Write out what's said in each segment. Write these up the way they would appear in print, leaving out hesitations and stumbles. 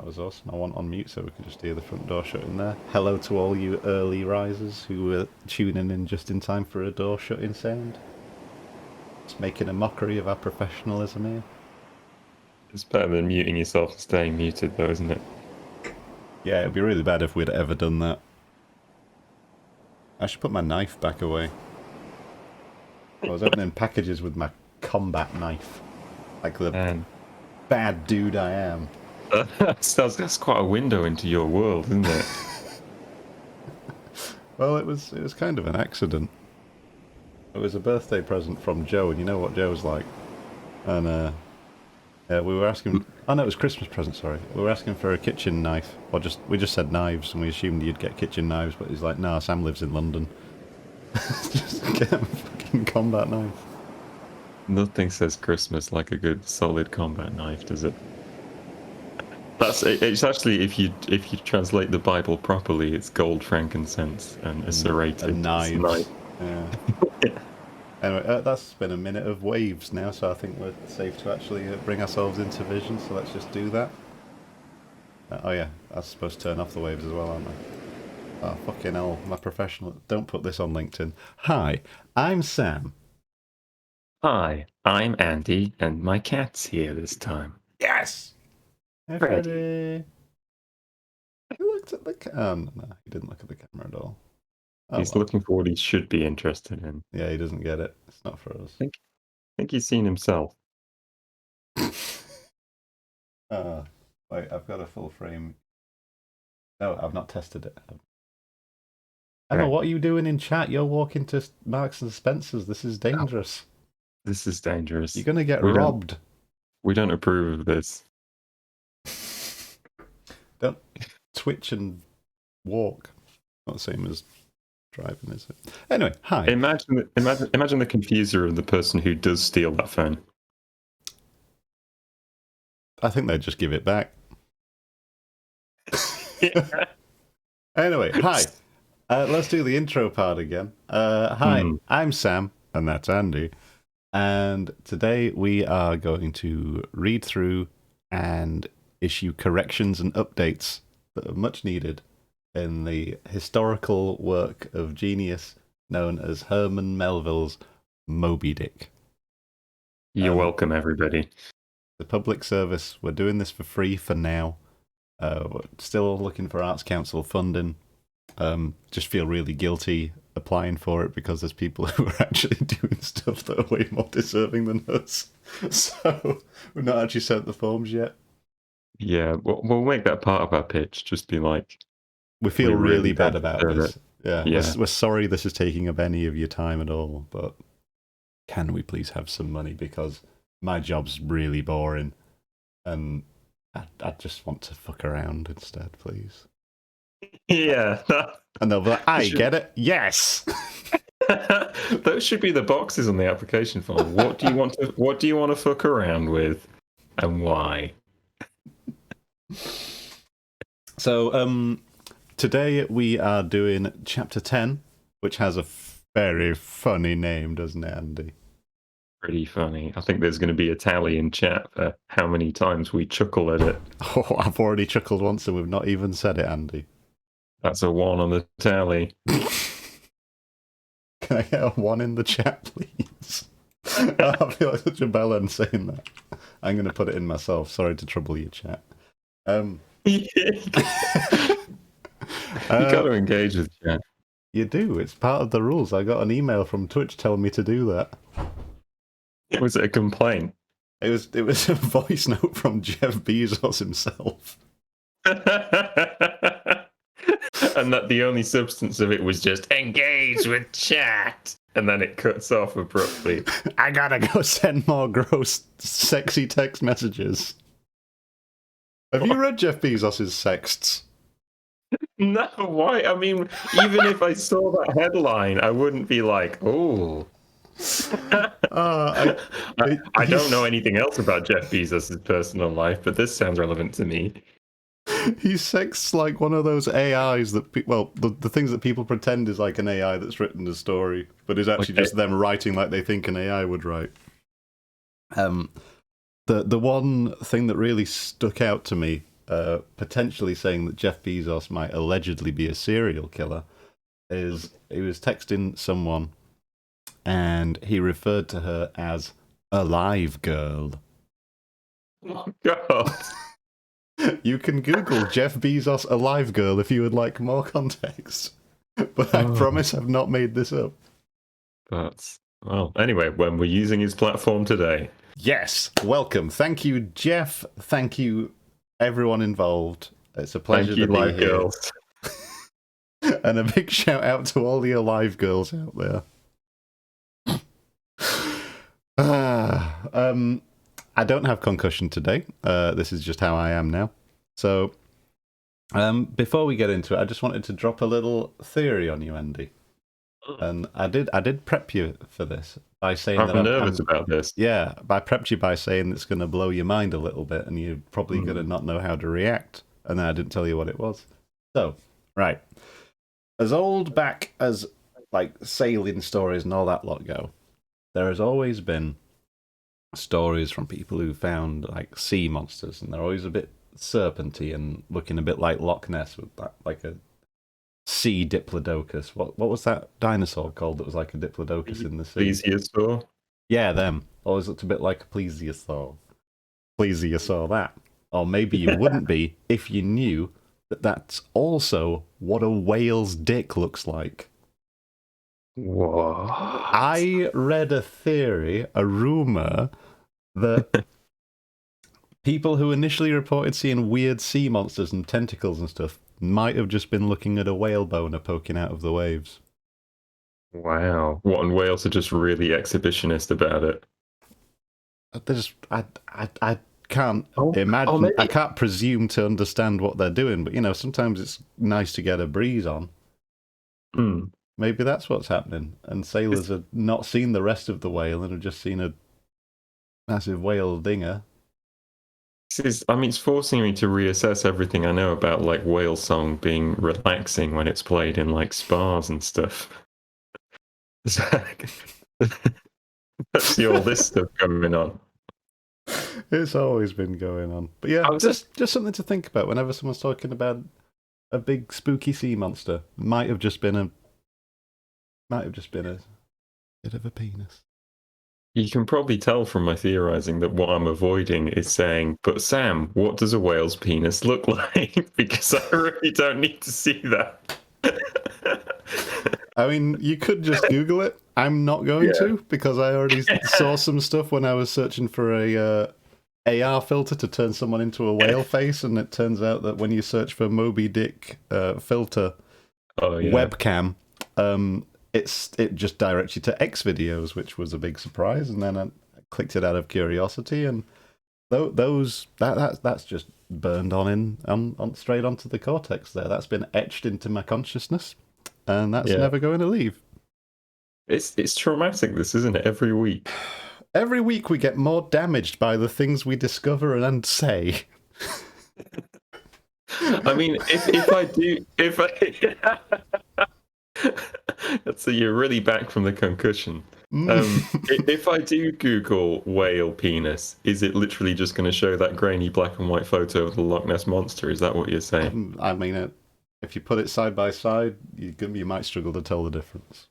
That was awesome. I want on mute so we could just hear the front door shutting there. Hello to all you early risers who were tuning in just in time for a door shutting sound. It's making a mockery of our professionalism here. It's better than muting yourself and staying muted, though, isn't it? Yeah, it'd be really bad if we'd ever done that. I should put my knife back away. I was opening packages with my combat knife. Like the bad dude I am. That's quite a window into your world, isn't it? Well, it was kind of an accident. It was a birthday present from Joe, and you know what Joe's like. And we were asking. Oh no, it was a Christmas present. Sorry, we were asking for a kitchen knife, or we just said knives, and we assumed you'd get kitchen knives. But he's like, "No, Sam lives in London. Just get him a fucking combat knife." Nothing says Christmas like a good solid combat knife, does it? It's actually, if you translate the Bible properly, it's gold, frankincense, and serrated and knives. Knife. Yeah. Anyway, that's been a minute of waves now, so I think we're safe to actually bring ourselves into vision. So let's just do that. Oh yeah, I was supposed to turn off the waves as well, aren't I? Oh fucking hell, my professional. Don't put this on LinkedIn. Hi, I'm Sam. Hi, I'm Andy, and my cat's here this time. Yes. Hey, Freddy. He looked at the no, he didn't look at the camera at all. Oh, he's looking for what he should be interested in. Yeah, he doesn't get it. It's not for us. I think he's seen himself. Wait, I've got a full frame. No, I've not tested it. Emma, what are you doing in chat? You're walking to Marks and Spencer's. This is dangerous. This is dangerous. You're going to get robbed. We don't approve of this. Don't twitch and walk. Not the same as driving, is it? Anyway, hi. Imagine the confuser of the person who does steal that phone. I think they'd just give it back. Anyway, hi. Let's do the intro part again. Hi, I'm Sam, and that's Andy. And today we are going to read through and issue corrections and updates that are much needed in the historical work of genius known as Herman Melville's Moby Dick. You're welcome, everybody. The public service, we're doing this for free for now. We're still looking for Arts Council funding. Just feel really guilty applying for it because there's people who are actually doing stuff that are way more deserving than us. So we've not actually sent the forms yet. Yeah, we'll make that part of our pitch. Just be like, we feel really bad about this. Yeah. We're sorry this is taking up any of your time at all, but can we please have some money, because my job's really boring and I just want to fuck around instead, please. Yeah. And they'll be like, I get it. Yes. Those should be the boxes on the application form. What do you want to fuck around with, and why? So today we are doing chapter 10, which has a very funny name, doesn't it, Andy? Pretty funny. I think there's going to be a tally in chat for how many times we chuckle at it. Oh, I've already chuckled once and we've not even said it, Andy. That's a 1 on the tally. Can I get a 1 in the chat, please? I feel like such a bellend saying that. I'm going to put it in myself. Sorry to trouble your chat. You got to engage with chat. You do. It's part of the rules. I got an email from Twitch telling me to do that. Was it a complaint? It was a voice note from Jeff Bezos himself. And that the only substance of it was just engage with chat, and then it cuts off abruptly. I gotta go send more gross, sexy text messages. Have you read Jeff Bezos's sexts? No, why? I mean, even if I saw that headline, I wouldn't be like, oh. I don't know anything else about Jeff Bezos' personal life, but this sounds relevant to me. He sexts like one of those AIs that, the things that people pretend is like an AI that's written a story, but is actually just them writing like they think an AI would write. The one thing that really stuck out to me potentially saying that Jeff Bezos might allegedly be a serial killer is he was texting someone and he referred to her as a live girl. Oh, God. You can Google Jeff Bezos alive girl if you would like more context. But I promise I've not made this up. Well, anyway, when we're using his platform today. Yes, welcome. Thank you, Jeff. Thank you, everyone involved. It's a pleasure to be live here. girls. And a big shout out to all the alive girls out there. I don't have concussion today. This is just how I am now. So, before we get into it, I just wanted to drop a little theory on you, Andy. And I did prep you for this by saying that I'm nervous about this. Yeah, I prepped you by saying it's going to blow your mind a little bit, and you're probably going to not know how to react. And then I didn't tell you what it was. So, right, as old back as like sailing stories and all that lot go, there has always been stories from people who found like sea monsters, and they're always a bit serpenty and looking a bit like Loch Ness with that, like a sea diplodocus. What was that dinosaur called that was like a diplodocus in the sea? Plesiosaur? Yeah, them. Always looked a bit like a plesiosaur. Plesiosaur that. Or maybe you wouldn't be if you knew that that's also what a whale's dick looks like. What? I read a theory, a rumor, that people who initially reported seeing weird sea monsters and tentacles and stuff might have just been looking at a whale boner poking out of the waves. Wow. What, and whales are just really exhibitionist about it? I can't imagine. Maybe. I can't presume to understand what they're doing, but sometimes it's nice to get a breeze on. Maybe that's what's happening, and sailors have not seen the rest of the whale and have just seen a massive whale dinger. It's forcing me to reassess everything I know about like whale song being relaxing when it's played in like spas and stuff. Let's see all this stuff going on. It's always been going on, but yeah, just something to think about whenever someone's talking about a big spooky sea monster. Might have just been a bit of a penis. You can probably tell from my theorizing that what I'm avoiding is saying, but Sam, what does a whale's penis look like? Because I really don't need to see that. I mean, you could just Google it. I'm not going to, because I already saw some stuff when I was searching for a AR filter to turn someone into a whale face, and it turns out that when you search for Moby Dick filter webcam, it just directs you to X videos, which was a big surprise. And then I clicked it out of curiosity, and that's just burned on straight onto the cortex there. That's been etched into my consciousness, and that's never going to leave. It's traumatic, this, isn't it? Every week. Every week we get more damaged by the things we discover and say. I mean, so you're really back from the concussion. If I do Google whale penis, is it literally just going to show that grainy black and white photo of the Loch Ness monster? Is that what you're saying? I mean, if you put it side by side, you might struggle to tell the difference.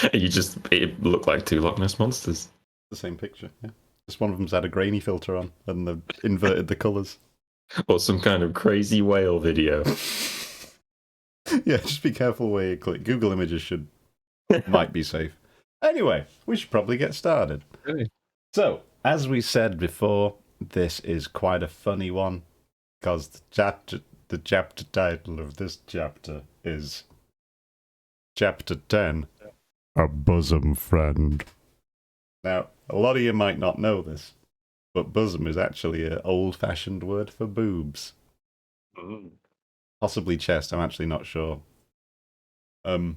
It looked like two Loch Ness monsters. The same picture, yeah. Just one of them's had a grainy filter on, and they've inverted the colours. Or some kind of crazy whale video. Yeah, just be careful where you click. Google Images might be safe. Anyway, we should probably get started. Okay. So, as we said before, this is quite a funny one, because the chapter title of this chapter is Chapter 10, A Bosom Friend. Now, a lot of you might not know this, but bosom is actually an old-fashioned word for boobs. Possibly chest, I'm actually not sure. Yeah.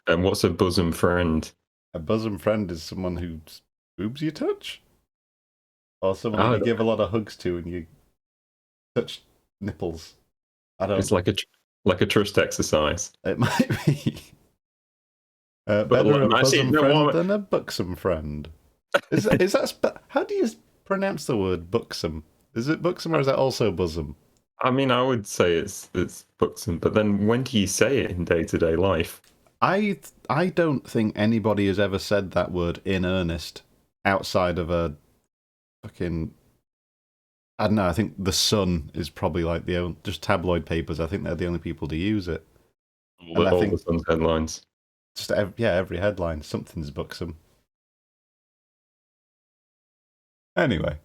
And what's a bosom friend? A bosom friend is someone whose boobs you touch? Or someone that you give a lot of hugs to and you touch nipples. I don't. It's like a trust exercise. It might be. Better a bosom friend than a buxom friend. Is that how do you pronounce the word buxom? Is it buxom or is that also bosom? I mean, I would say it's buxom, but then when do you say it in day-to-day life? I don't think anybody has ever said that word in earnest outside of a fucking... I don't know, I think The Sun is probably like the only... Just tabloid papers, I think they're the only people to use it. All the Sun's headlines. Just every headline, something's buxom. Anyway,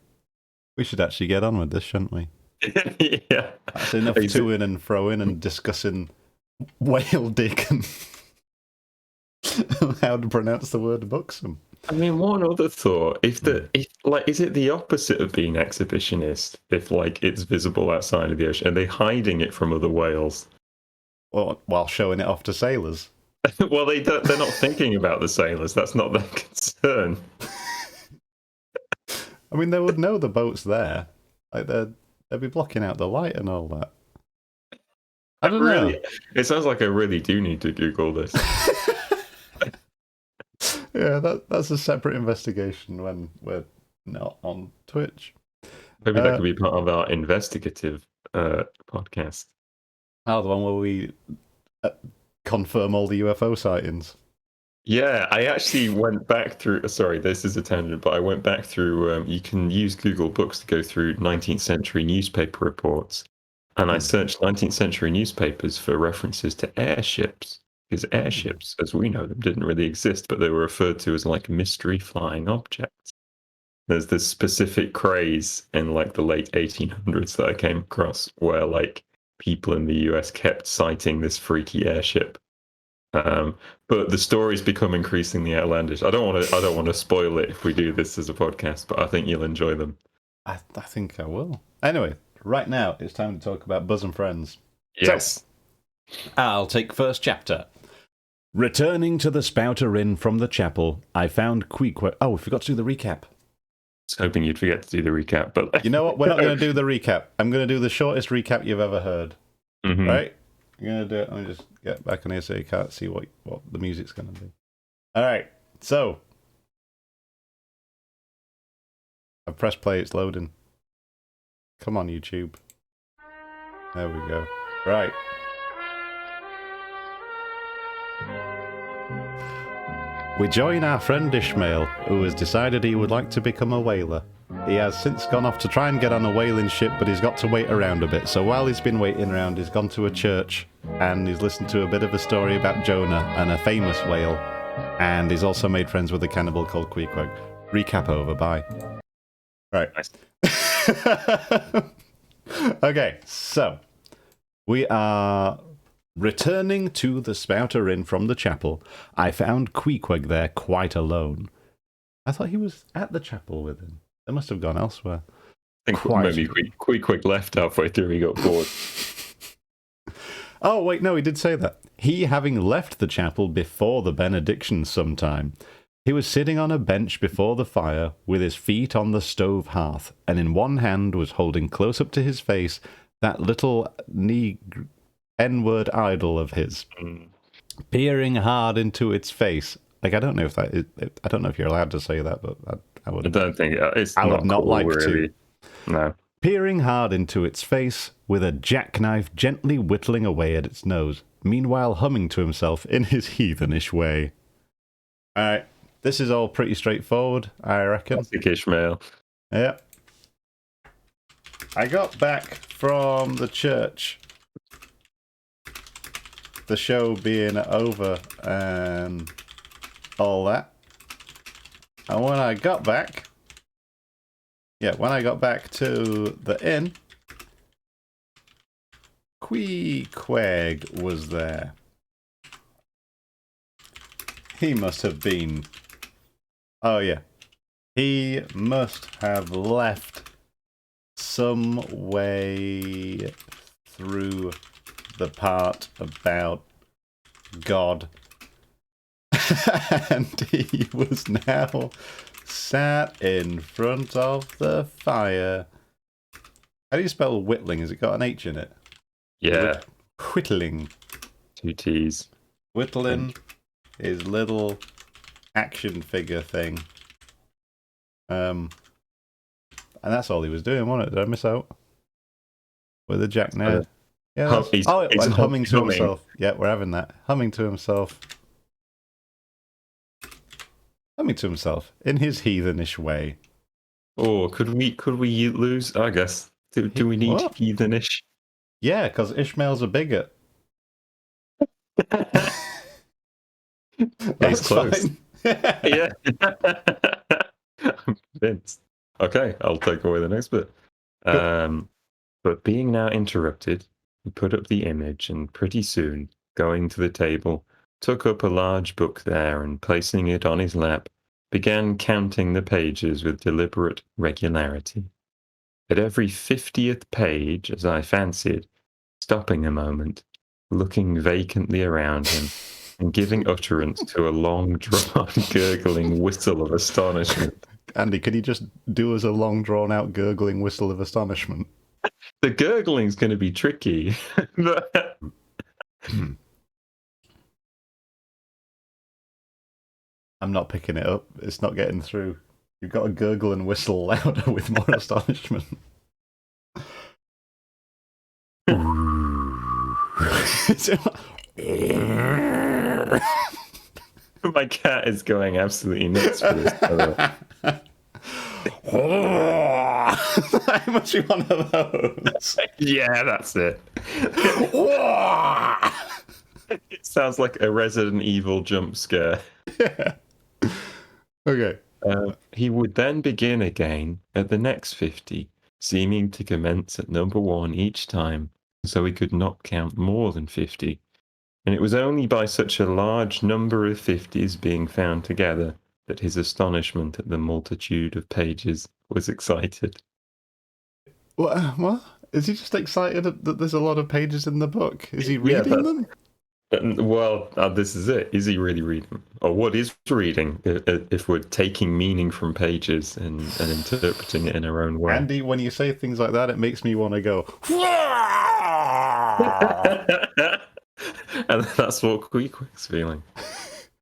we should actually get on with this, shouldn't we? Yeah. That's enough to-in and fro-in and discussing whale dick and how to pronounce the word buxom. I mean, one other thought: if is it the opposite of being exhibitionist? If like it's visible outside of the ocean, are they hiding it from other whales? Well, while showing it off to sailors. Well, they're not thinking about the sailors. That's not their concern. I mean, they would know the boat's there. Like they'd be blocking out the light and all that. I don't know. It sounds like I really do need to Google this. Yeah, that's a separate investigation when we're not on Twitch. Maybe that could be part of our investigative podcast. Oh, the one where we confirm all the UFO sightings. Yeah, I actually went back through... Sorry, this is a tangent, but I went back through... you can use Google Books to go through 19th century newspaper reports. And I searched 19th century newspapers for references to airships. Because airships, as we know them, didn't really exist, but they were referred to as like mystery flying objects. There's this specific craze in like the late 1800s that I came across where like people in the US kept citing this freaky airship. But the stories become increasingly outlandish. I don't want to spoil it if we do this as a podcast, but I think you'll enjoy them. I think I will. Anyway, right now it's time to talk about bosom friends. Yes. So, I'll take first chapter. Returning to the Spouter Inn from the chapel, I found Queequeg. Oh, we forgot to do the recap. I was hoping you'd forget to do the recap, but you know what? We're not going to do the recap. I'm going to do the shortest recap you've ever heard. Mm-hmm. Right? I'm going to do it. Let me just get back on here so you can't see what the music's going to be. All right. So, I've pressed play. It's loading. Come on, YouTube. There we go. Right. We join our friend Ishmael, who has decided he would like to become a whaler. He has since gone off to try and get on a whaling ship, but he's got to wait around a bit. So while he's been waiting around, he's gone to a church and he's listened to a bit of a story about Jonah and a famous whale. And he's also made friends with a cannibal called Queequeg. Recap over. Bye. Right. Nice. Okay, so we are returning to the Spouter Inn from the chapel. I found Queequeg there quite alone. I thought he was at the chapel with him. They must have gone elsewhere. I think maybe Queequeg left halfway through. He got bored. Oh, wait, no, he did say that. He having left the chapel before the benediction sometime. He was sitting on a bench before the fire with his feet on the stove hearth, and in one hand was holding close up to his face that little N-word idol of his, peering hard into its face. Like, I don't know if that is, I don't know if you're allowed to say that, but I would. I don't think it's. I would not cool, like really. to. No. Peering hard into its face, with a jackknife gently whittling away at its nose, meanwhile humming to himself in his heathenish way. All right, this is all pretty straightforward, I reckon. Classic Ishmael. Yeah. I got back from the church, the show being over and all that. And when I got back to the inn, Queequeg was there. He must have been... Oh, yeah. He must have left some way through the part about God. And he was now sat in front of the fire. How do you spell whittling? Has it got an H in it? Yeah. Whittling. 2 T's. Whittling his little action figure thing. And that's all he was doing, wasn't it? Did I miss out? With the jackknife? Yeah. He's and humming to himself. Yeah, we're having that. Humming to himself. Humming to himself in his heathenish way. Oh, could we lose? I guess. Do we need What? heathenish? Yeah, because Ishmael's a bigot. That's close. fine. Yeah. I'm convinced. Okay, I'll take away the next bit. But being now interrupted, he put up the image and pretty soon, going to the table, took up a large book there and placing it on his lap, began counting the pages with deliberate regularity. At every 50th page, as I fancied, stopping a moment, looking vacantly around him, and giving utterance to a long-drawn, gurgling whistle of astonishment. Andy, could you just do us a long, drawn-out gurgling whistle of astonishment? The gurgling's going to be tricky. I'm not picking it up. It's not getting through. You've got to gurgle and whistle louder with more astonishment. My cat is going absolutely nuts for this. I must be one of those. Yeah, that's it. It sounds like a Resident Evil jump scare. Yeah. Okay. He would then begin again at the next 50, seeming to commence at number 1 each time, so he could not count more than 50. And it was only by such a large number of 50s being found together that his astonishment at the multitude of pages was excited. What? Is he just excited that there's a lot of pages in the book? Is he reading them? Well, this is it. Is he really reading? Or what is reading if we're taking meaning from pages and interpreting it in our own way? Andy, when you say things like that, it makes me want to go. And that's what Queequeg's feeling.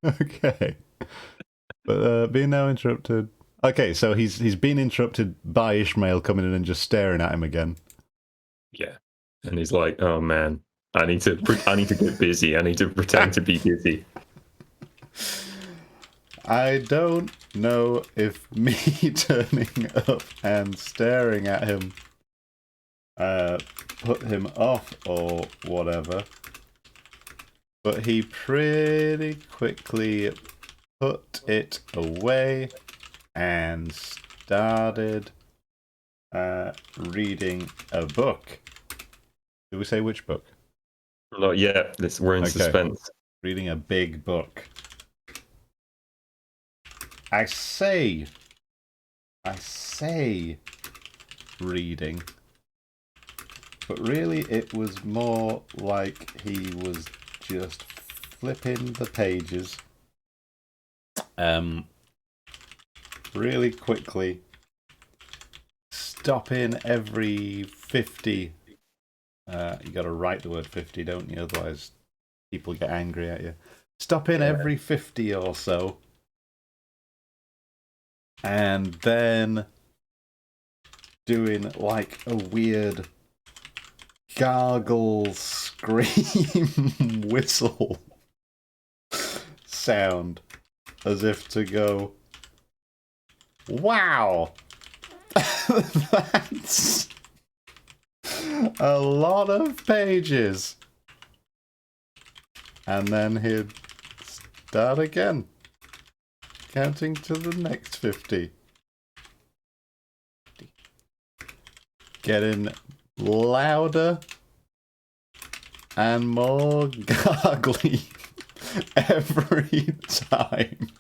Okay. But being now interrupted. Okay, so he's been interrupted by Ishmael coming in and just staring at him again. Yeah. And he's like, oh man, I need to get busy. I need to pretend to be busy. I don't know if me turning up and staring at him put him off or whatever. But he pretty quickly put it away and started reading a book. Did we say which book? No, yeah, we're in suspense. Reading a big book. I say reading, but really it was more like he was just flipping the pages really quickly, stopping every 50. You got to write the word 50, don't you? Otherwise people get angry at you. Stopping every 50 or so, and then doing like a weird gargle, scream, whistle sound, as if to go, wow, that's a lot of pages. And then he'd start again, counting to the next 50. Getting louder and more gargly every time.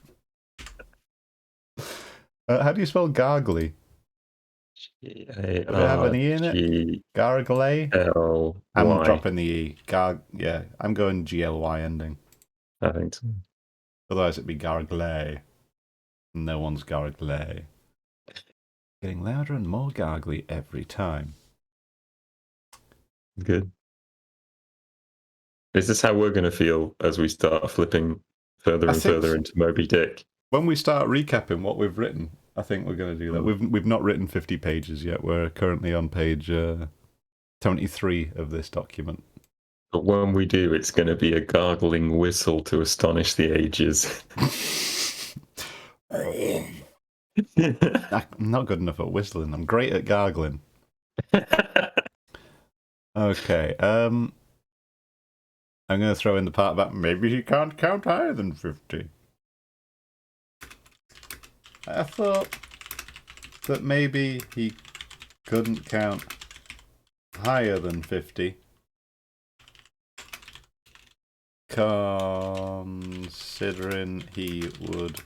How do you spell gargly? Does it have an E in it? Gargley? I'm dropping the E. Yeah, I'm going GLY ending. I think so. Otherwise it'd be gargley. No one's gargley. Getting louder and more gargly every time. Good. Is this how we're going to feel as we start flipping further and further into Moby Dick? When we start recapping what we've written, I think we're going to do that. We've not written 50 pages yet. We're currently on page 23 of this document. But when we do, it's going to be a gargling whistle to astonish the ages. I'm not good enough at whistling. I'm great at gargling. Okay. I'm going to throw in the part about maybe he can't count higher than 50. I thought that maybe he couldn't count higher than 50. Considering he would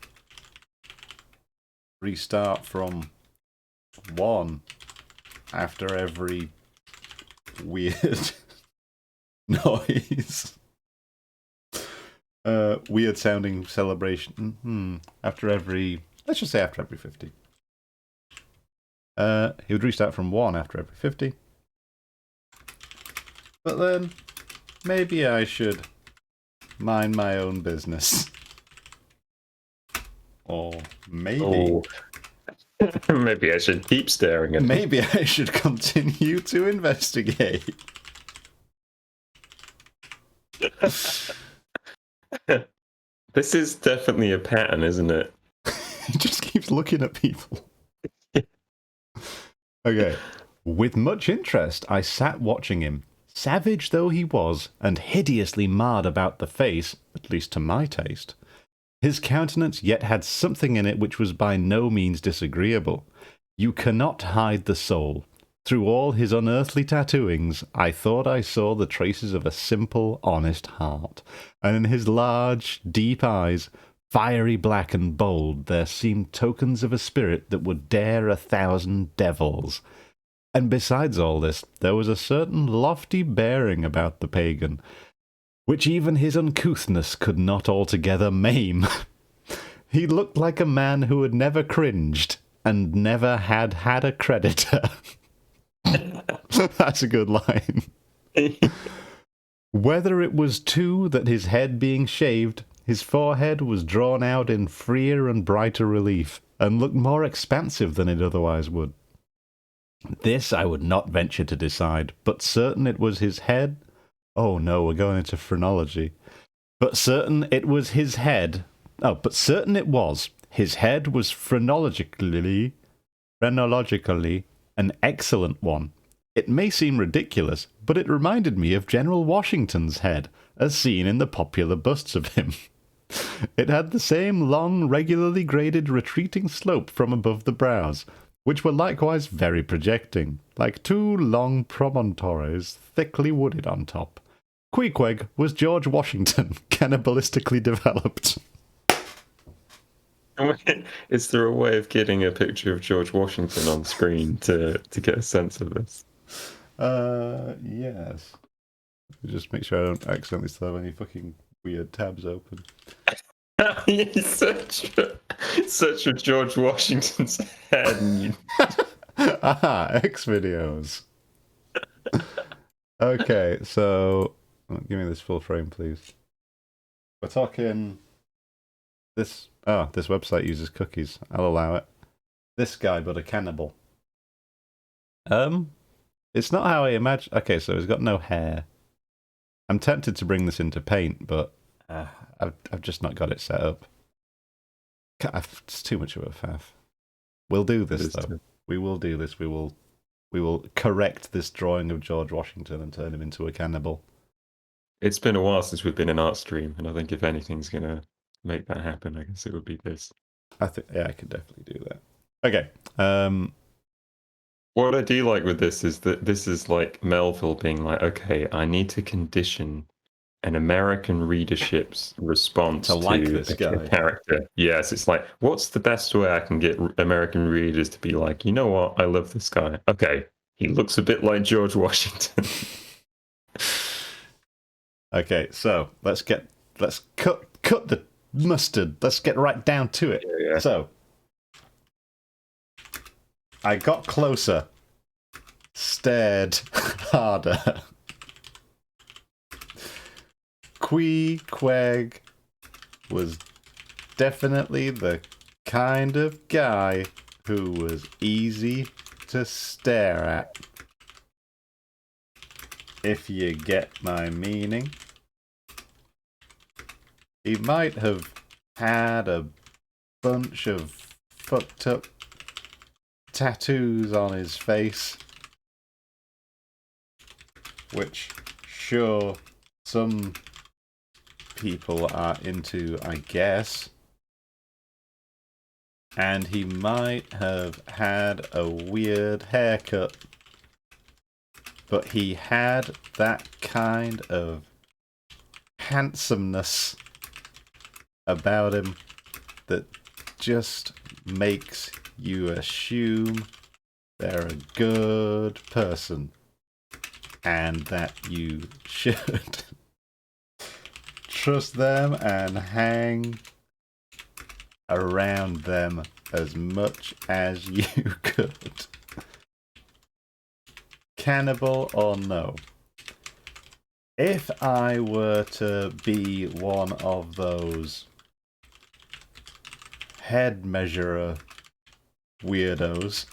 restart from 1 after every weird noise. Weird sounding celebration. After every, let's just say after every 50. He would restart from 1 after every 50. But then, maybe I should mind my own business. Or maybe... Oh. Maybe I should keep staring at Maybe I should continue to investigate. This is definitely a pattern, isn't it? He just keeps looking at people. Okay. With much interest, I sat watching him, savage though he was, and hideously marred about the face, at least to my taste. His countenance yet had something in it which was by no means disagreeable. You cannot hide the soul. Through all his unearthly tattooings, I thought I saw the traces of a simple, honest heart, and in his large, deep eyes, fiery black and bold, there seemed tokens of a spirit that would dare 1,000 devils. And besides all this, there was a certain lofty bearing about the pagan, which even his uncouthness could not altogether maim. He looked like a man who had never cringed, and never had had a creditor. That's a good line. Whether it was, too, that his head being shaved, his forehead was drawn out in freer and brighter relief, and looked more expansive than it otherwise would. This I would not venture to decide, but certain it was his head. Oh no, we're going into phrenology. But certain it was his head. Oh, but certain it was. His head was phrenologically an excellent one. It may seem ridiculous, but it reminded me of General Washington's head, as seen in the popular busts of him. It had the same long, regularly graded retreating slope from above the brows, which were likewise very projecting, like 2 long promontories thickly wooded on top. Queequeg was George Washington, cannibalistically developed. Is there a way of getting a picture of George Washington on screen to get a sense of this? Yes. Just make sure I don't accidentally still have any fucking weird tabs open. He's such a George Washington's head. Aha, X videos. Okay, so give me this full frame, please. We're talking this. Oh, this website uses cookies. I'll allow it. This guy, but a cannibal. It's not how I imagine. Okay, so he's got no hair. I'm tempted to bring this into Paint, but I've just not got it set up. It's too much of a faff. We'll do this though. We will do this. We will correct this drawing of George Washington and turn him into a cannibal. It's been a while since we've been in art stream, and I think if anything's gonna make that happen, I guess it would be this. I think I could definitely do that. Okay. What I do like with this is that this is like Melville being like, okay, I need to condition an American readership's response to like this guy. Character. Yes, it's like, what's the best way I can get American readers to be like, you know what, I love this guy. Okay, he looks a bit like George Washington. Okay, so let's cut the mustard. Let's get right down to it. Yeah. So I got closer, stared harder. Queequeg was definitely the kind of guy who was easy to stare at. If you get my meaning. He might have had a bunch of fucked up tattoos on his face, which, sure, some people are into, I guess. And he might have had a weird haircut, but he had that kind of handsomeness about him that just makes you assume they're a good person and that you should trust them and hang around them as much as you could. Cannibal or no? If I were to be one of those head measurer weirdos,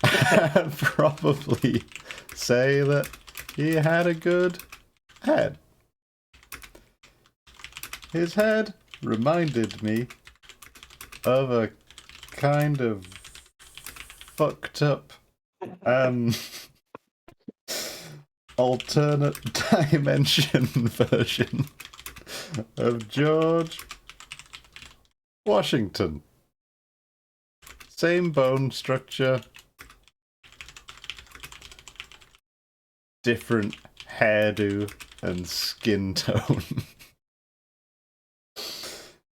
I'd probably say that he had a good head. His head reminded me of a kind of fucked up alternate dimension version of George Washington. Same bone structure, different hairdo and skin tone.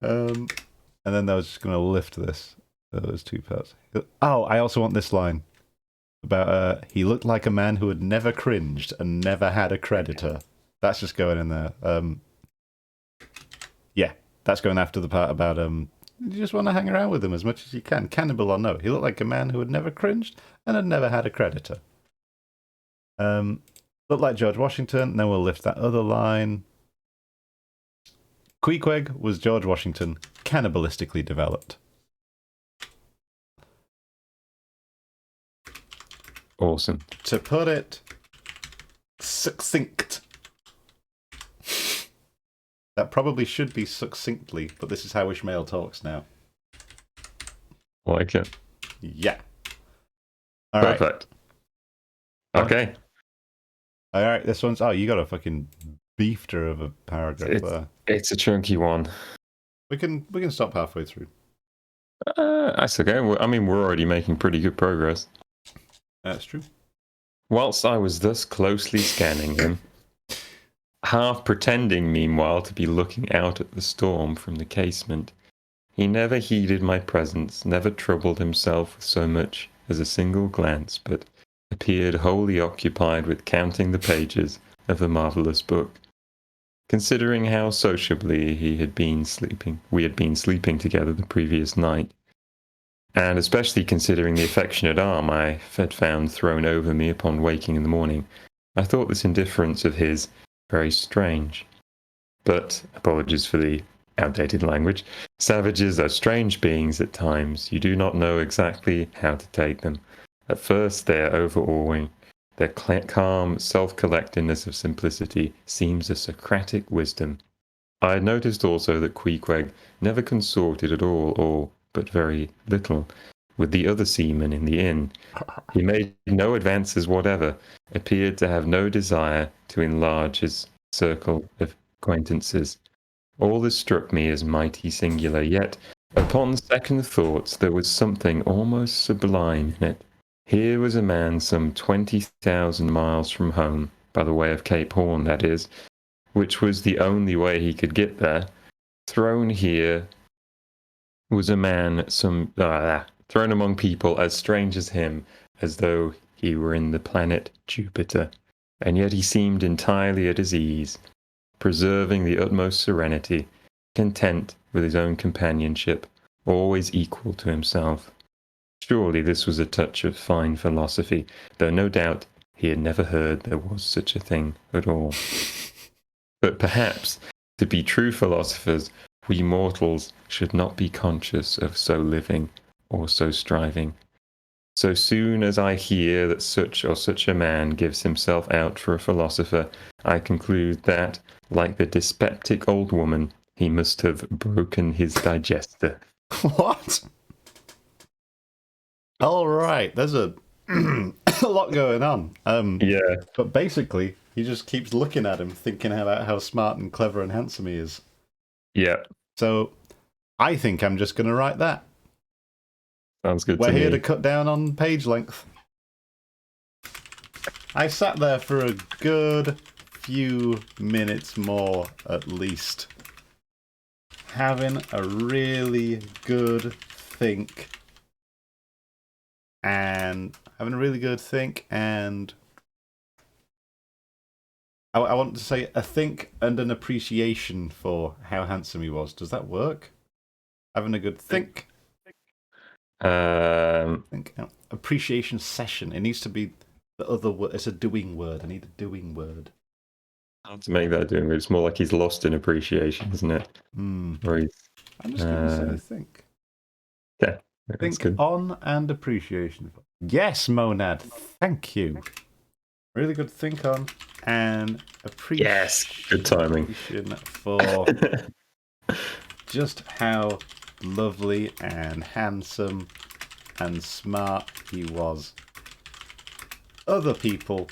And then I was just going to lift those two parts. Oh, I also want this line about he looked like a man who had never cringed and never had a creditor. That's just going in there. Yeah, that's going after the part about you just want to hang around with him as much as you can. Cannibal or no, he looked like a man who had never cringed and had never had a creditor. Looked like George Washington. Then we'll lift that other line. Queequeg was George Washington, cannibalistically developed. Awesome. To put it succinct. That probably should be succinctly, but this is how Ishmael talks now. Like it. Yeah. All right. Perfect. Okay. All right, this one's... Oh, you got a fucking beefter of a paragraph there. It's a chunky one. We can stop halfway through. That's okay. I mean, we're already making pretty good progress. That's true. Whilst I was thus closely scanning him, half pretending meanwhile to be looking out at the storm from the casement, he never heeded my presence, never troubled himself with so much as a single glance, but appeared wholly occupied with counting the pages of the marvellous book. Considering how sociably we had been sleeping together the previous night, and especially considering the affectionate arm I had found thrown over me upon waking in the morning, I thought this indifference of his very strange. But, apologies for the outdated language, savages are strange beings at times. You do not know exactly how to take them. At first they are overawing. Their calm self-collectedness of simplicity seems a Socratic wisdom. I had noticed also that Queequeg never consorted at all, or but very little, with the other seamen in the inn. He made no advances whatever, appeared to have no desire to enlarge his circle of acquaintances. All this struck me as mighty singular, yet, upon second thoughts, there was something almost sublime in it. Here was a man some 20,000 miles from home, by the way of Cape Horn, that is, which was the only way he could get there. Thrown here was a man thrown among people as strange as him, as though he were in the planet Jupiter, and yet he seemed entirely at his ease, preserving the utmost serenity, content with his own companionship, always equal to himself. Surely this was a touch of fine philosophy, though no doubt he had never heard there was such a thing at all. But perhaps, to be true philosophers, we mortals should not be conscious of so living or so striving. So soon as I hear that such or such a man gives himself out for a philosopher, I conclude that, like the dyspeptic old woman, he must have broken his digester. What? All right, there's a a lot going on. Yeah. But basically, he just keeps looking at him, thinking about how smart and clever and handsome he is. Yeah. So, I think I'm just going to write that. Sounds good We're to me. here to cut down on page length. I sat there for a good few minutes more, at least, having a really good think. And I want to say a think and an appreciation for how handsome he was. Does that work? Having a good think. Appreciation session. It needs to be the other word. It's a doing word. I need a doing word. How to make that doing? It's more like he's lost in appreciation, isn't it? Or he's, I'm just going to say think. Yeah. Think good. on and appreciation. Yes, Monad. Thank you. Really good think on and appreciation. Yes, good timing. For just how lovely and handsome and smart he was. Other people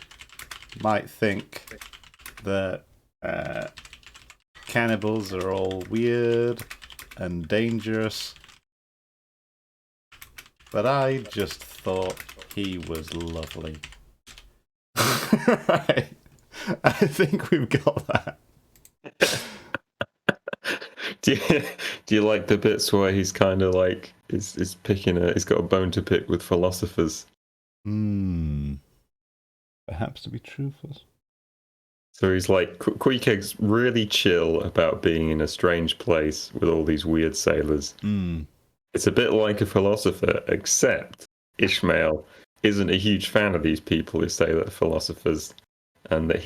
might think that cannibals are all weird and dangerous. But I just thought he was lovely. Right. I think we've got that. Do you like the bits where he's kind of like is picking he's got a bone to pick with philosophers? Perhaps to be truthful. So he's like, Queequeg's really chill about being in a strange place with all these weird sailors. It's a bit like a philosopher, except Ishmael isn't a huge fan of these people who say that they're philosophers, and that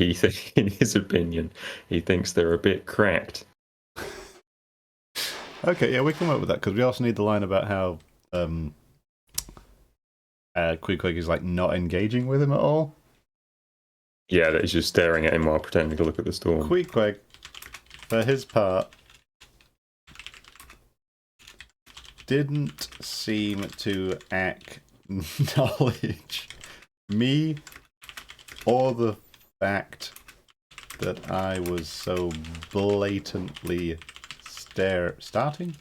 in his opinion, he thinks they're a bit cracked. Okay, yeah, we can work with that, because we also need the line about how Queequeg is like not engaging with him at all. Yeah, that he's just staring at him while pretending to look at the storm. Queequeg, for his part, didn't seem to acknowledge me or the fact that I was so blatantly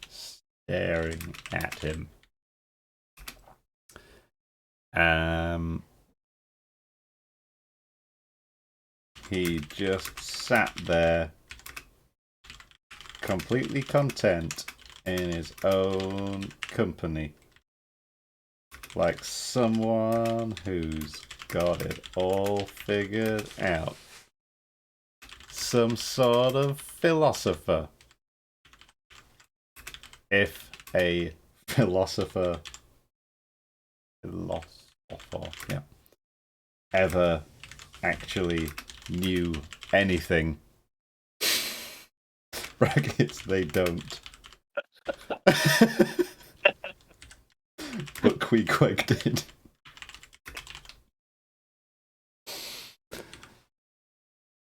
staring at him. He just sat there, completely content in his own company, like someone who's got it all figured out. Some sort of philosopher. If a philosopher, yeah, ever actually knew anything. Brackets, they don't. But Queequeg did.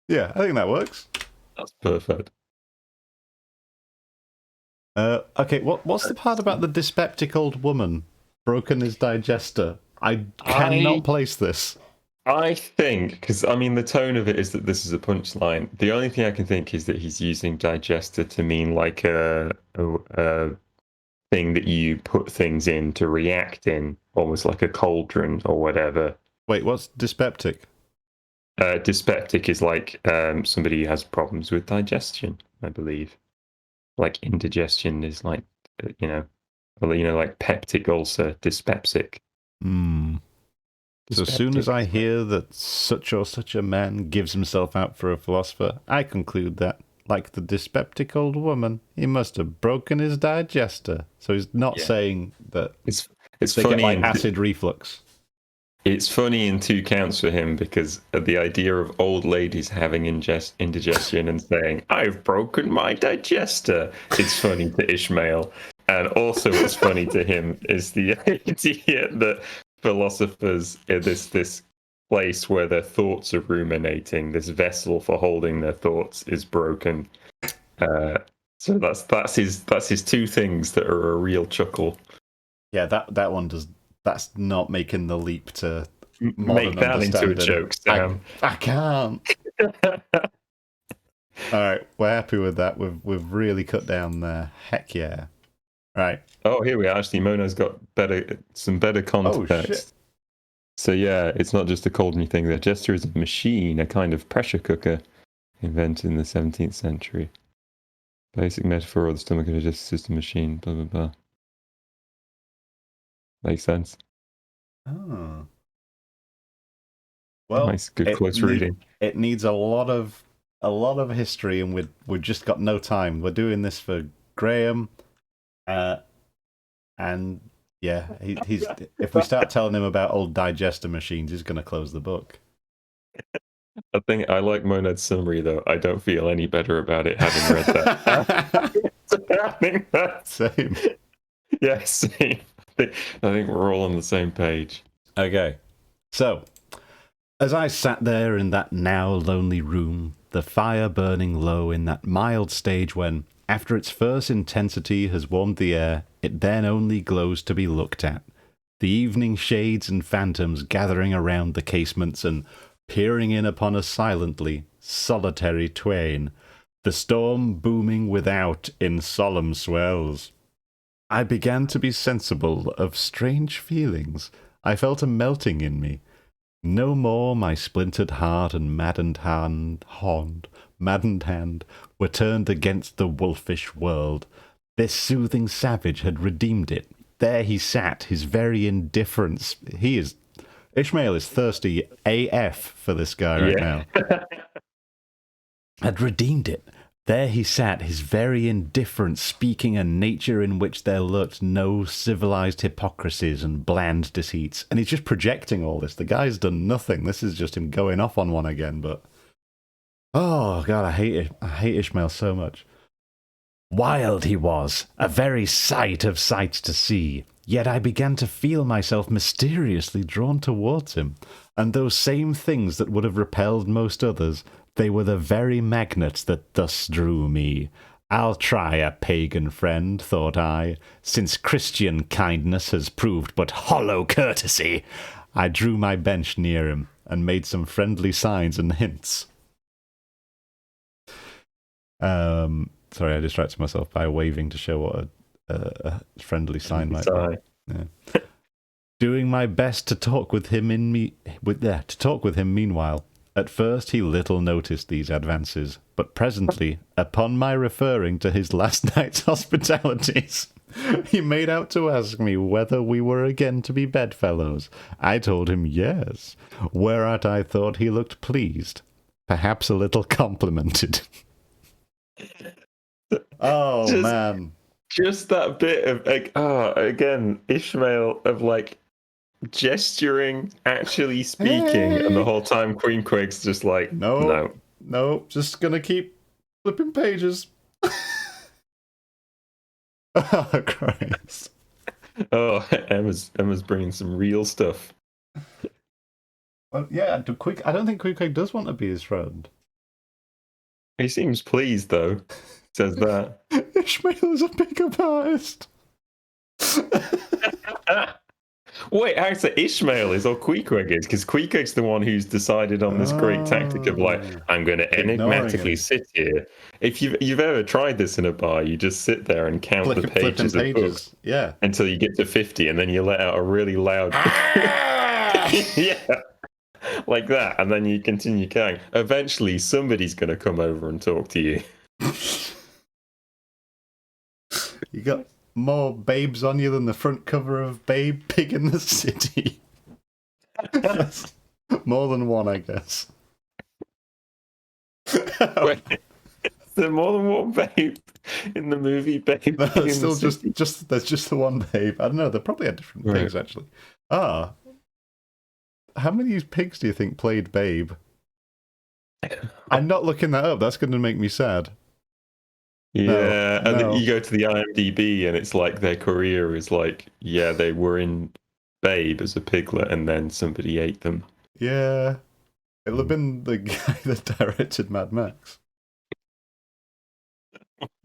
Yeah, I think that works. That's perfect. Okay, what's the part about the dyspeptic old woman? Broken his digester. I cannot place this. I think, because I mean, the tone of it is that this is a punchline. The only thing I can think is that he's using digester to mean like a thing that you put things in to react in, almost like a cauldron or whatever. Wait, what's dyspeptic? Dyspeptic is like somebody who has problems with digestion, I believe. Like indigestion is like, like peptic ulcer, dyspeptic. So as soon as I hear that such or such a man gives himself out for a philosopher, I conclude that, like the dyspeptic old woman, he must have broken his digester. So he's not saying that it's they funny get like acid reflux. It's funny in two counts for him because the idea of old ladies having indigestion and saying, "I've broken my digester," it's funny to Ishmael. And also what's funny to him is the idea that philosophers in this place where their thoughts are ruminating, this vessel for holding their thoughts is broken. So that's his two things that are a real chuckle. Yeah, that one does. That's not making the leap to modern Make that understanding. into a joke, Sam. I can't. All right, we're happy with that. We've really cut down there. Heck yeah! Right. Oh, here we are. Actually, Mona's got some better context. Oh shit! So yeah, it's not just a cold me thing. The digester is a machine, a kind of pressure cooker, invented in the 17th century. Basic metaphor of the stomach of a digestive system machine. Blah blah blah. Makes sense. Oh. Well, Nice, good close reading. It needs a lot of history, and we've just got no time. We're doing this for Graham, and yeah, he's if we start telling him about old digester machines, he's going to close the book. I think I like Monad's summary though. I don't feel any better about it having read that. Same. Yeah, same. I think we're all on the same page. Okay, so as I sat there in that now lonely room, the fire burning low in that mild stage when, after its first intensity has warmed the air, it then only glows to be looked at, the evening shades and phantoms gathering around the casements and peering in upon us silently, solitary twain, the storm booming without in solemn swells. I began to be sensible of strange feelings. I felt a melting in me. No more my splintered heart and maddened hand were turned against the wolfish world. This soothing savage had redeemed it. There he sat, his very indifference. Ishmael is thirsty AF for this guy right now. Had redeemed it. There he sat, his very indifference, speaking a nature in which there lurked no civilized hypocrisies and bland deceits. And he's just projecting all this. The guy's done nothing. This is just him going off on one again, but... Oh, God, I hate it. I hate Ishmael so much. Wild he was, a very sight of sights to see. Yet I began to feel myself mysteriously drawn towards him. And those same things that would have repelled most others... They were the very magnets that thus drew me. I'll try a pagan friend, thought I, since Christian kindness has proved but hollow courtesy. I drew my bench near him and made some friendly signs and hints. Sorry, I distracted myself by waving to show what a friendly sign might be. Yeah. Doing my best to talk with him meanwhile. At first he little noticed these advances, but presently, upon my referring to his last night's hospitalities, he made out to ask me whether we were again to be bedfellows. I told him yes, whereat I thought he looked pleased, perhaps a little complimented. Man. Just that bit of, again, Ishmael of, gesturing, actually speaking, and the whole time Queen Quig's just like, no, just gonna keep flipping pages. Oh Christ! Oh, Emma's bringing some real stuff. Well, yeah, I don't think Queen Quig does want to be his friend. He seems pleased though. Says that Ishmael is a pickup artist. Wait, actually, Ishmael is or Queequeg is, because Queequeg's the one who's decided on this great tactic of I'm going to enigmatically sit here. If you've ever tried this in a bar, you just sit there and count the pages of books, until you get to 50, and then you let out a really loud, yeah, like that, and then you continue going. Eventually, somebody's going to come over and talk to you. You got more babes on you than the front cover of Babe Pig in the City. More than one, I guess. Wait, is there more than one babe in the movie Babe? No, it's still just there's just the one babe. I don't know, they probably had different things actually. How many pigs do you think played Babe? I'm not looking that up. That's going to make me sad. Yeah, and then No. you go to the IMDb and it's like their career is like, yeah, they were in Babe as a piglet and then somebody ate them. Yeah. It'll have been the guy that directed Mad Max.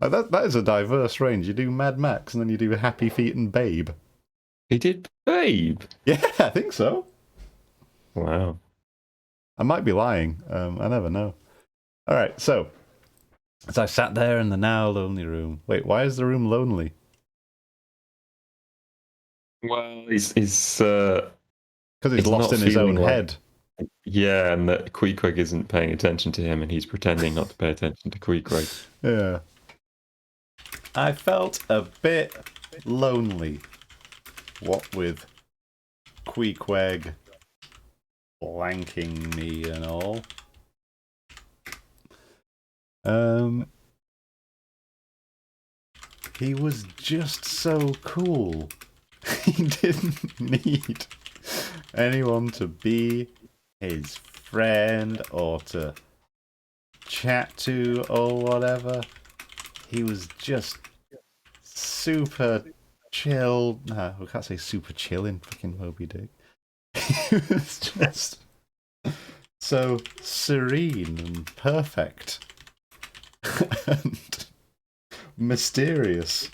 That is a diverse range. You do Mad Max and then you do Happy Feet and Babe. He did Babe. Yeah, I think so. Wow. I might be lying. I never know. All right, so as I sat there in the now lonely room. Wait, why is the room lonely? Well, he's Because he's lost not in his own feeling like, head. yeah, and that Queequeg isn't paying attention to him and he's pretending not to pay attention to Queequeg. Yeah. I felt a bit lonely. What with Queequeg blanking me and all. He was just so cool. He didn't need anyone to be his friend or to chat to or whatever. He was just super chill. No, we can't say super chill in fucking Moby Dick. He was just so serene and perfect and mysterious.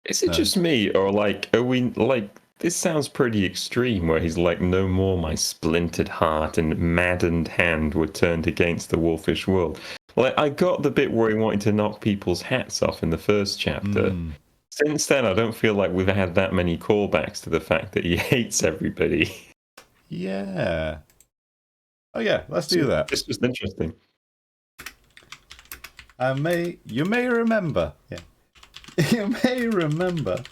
Is it just me, or like, are we like? This sounds pretty extreme. Where he's like, "No more, my splintered heart and maddened hand were turned against the wolfish world." Like, I got the bit where he wanted to knock people's hats off in the first chapter. Since then, I don't feel like we've had that many callbacks to the fact that he hates everybody. Yeah. Oh yeah, let's do that. This was interesting. You may remember. Yeah. You may remember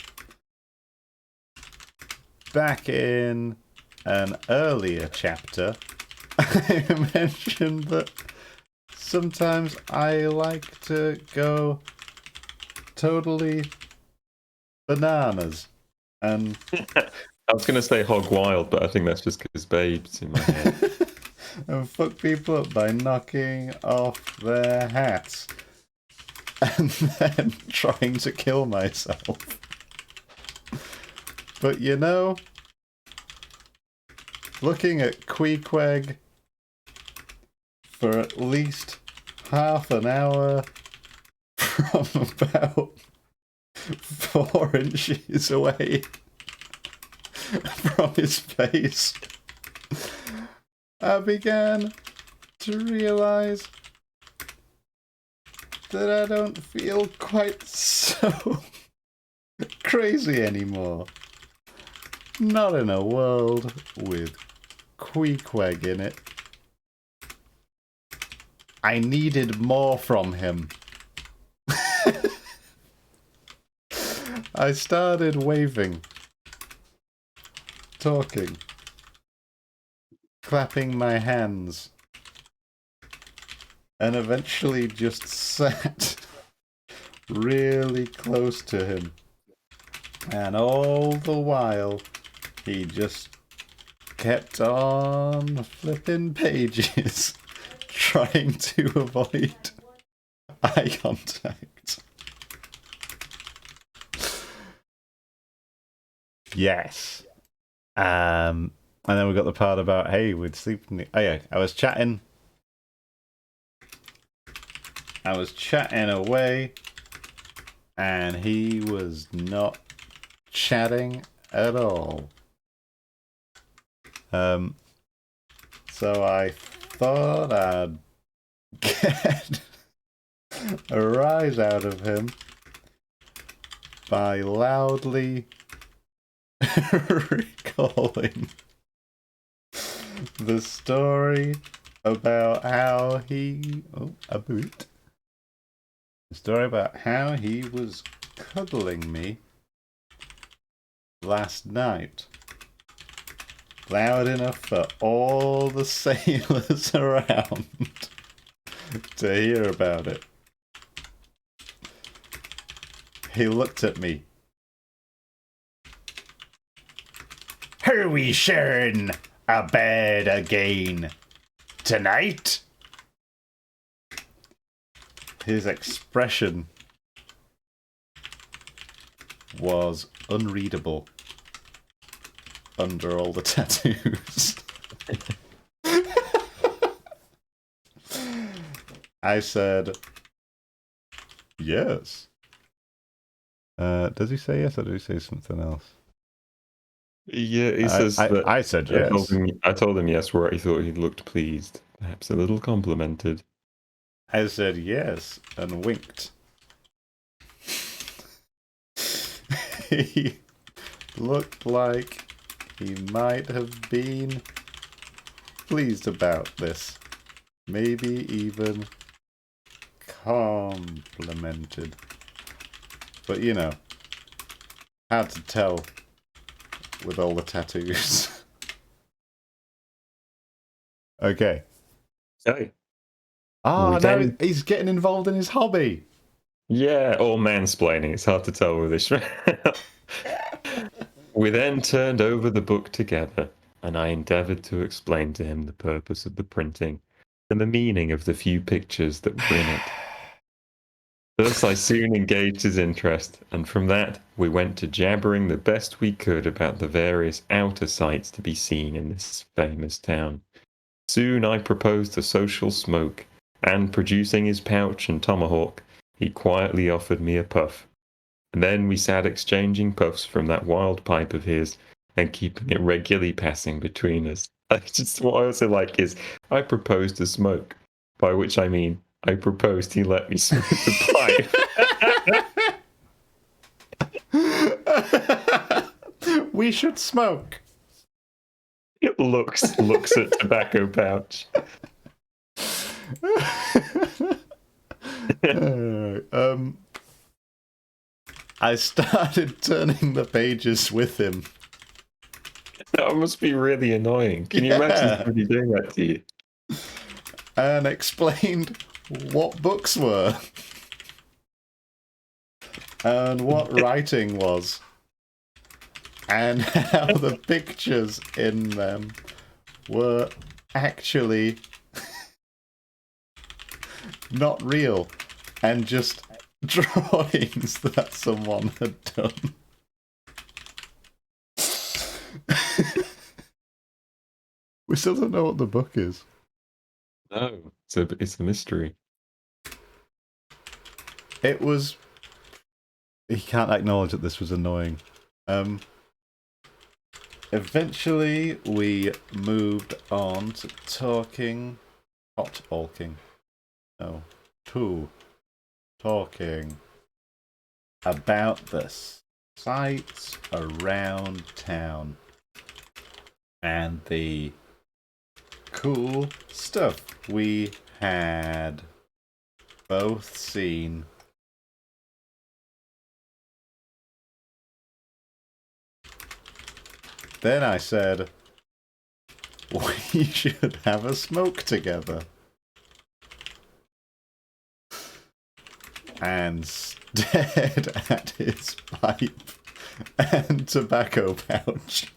back in an earlier chapter, I mentioned that sometimes I like to go totally bananas. And I was going to say hog wild, but I think that's just because Babe's in my head. and fuck people up by knocking off their hats and then trying to kill myself. But you know, looking at Queequeg for at least half an hour from about 4 inches away from his face, I began to realize that I don't feel quite so crazy anymore. Not in a world with Queequeg in it. I needed more from him. I started waving, talking, clapping my hands, and eventually just sat really close to him. And all the while, he just kept on flipping pages, trying to avoid eye contact. Yes. And then we got the part about, hey, we'd sleep in the... Oh yeah, I was chatting away, and he was not chatting at all. So I thought I'd get a rise out of him by loudly recalling the story about how he... Oh, a boot. The story about how he was cuddling me last night. Loud enough for all the sailors around to hear about it. He looked at me Are we sharing a bed again tonight? His expression was unreadable under all the tattoos. I said, yes. Does he say yes or does he say something else? Yeah, he says that. I said yes. I told him yes, where I thought he looked pleased, perhaps a little complimented. I said yes and winked. He looked like he might have been pleased about this. Maybe even complimented. But you know, hard to tell with all the tattoos. Okay. Okay. Oh, no, he's getting involved in his hobby. Yeah, or mansplaining. It's hard to tell with this. We then turned over the book together, and I endeavoured to explain to him the purpose of the printing and the meaning of the few pictures that were in it. Thus I soon engaged his interest, and from that we went to jabbering the best we could about the various outer sights to be seen in this famous town. Soon I proposed a social smoke, and producing his pouch and tomahawk, he quietly offered me a puff. And then we sat exchanging puffs from that wild pipe of his, and keeping it regularly passing between us. What I also like is, I proposed to smoke, by which I mean, I proposed he let me smoke the pipe. We should smoke. It looks at tobacco pouch. I started turning the pages with him. That must be really annoying. Can you imagine somebody doing that to you? And explained what books were. And what writing was. And how the pictures in them were actually not real. And just drawings that someone had done. We still don't know what the book is. No, it's a mystery. It was... He can't acknowledge that this was annoying. Eventually, we moved on to talking about the sights around town and the cool stuff we had both seen. Then I said, we should have a smoke together. And stared at his pipe and tobacco pouch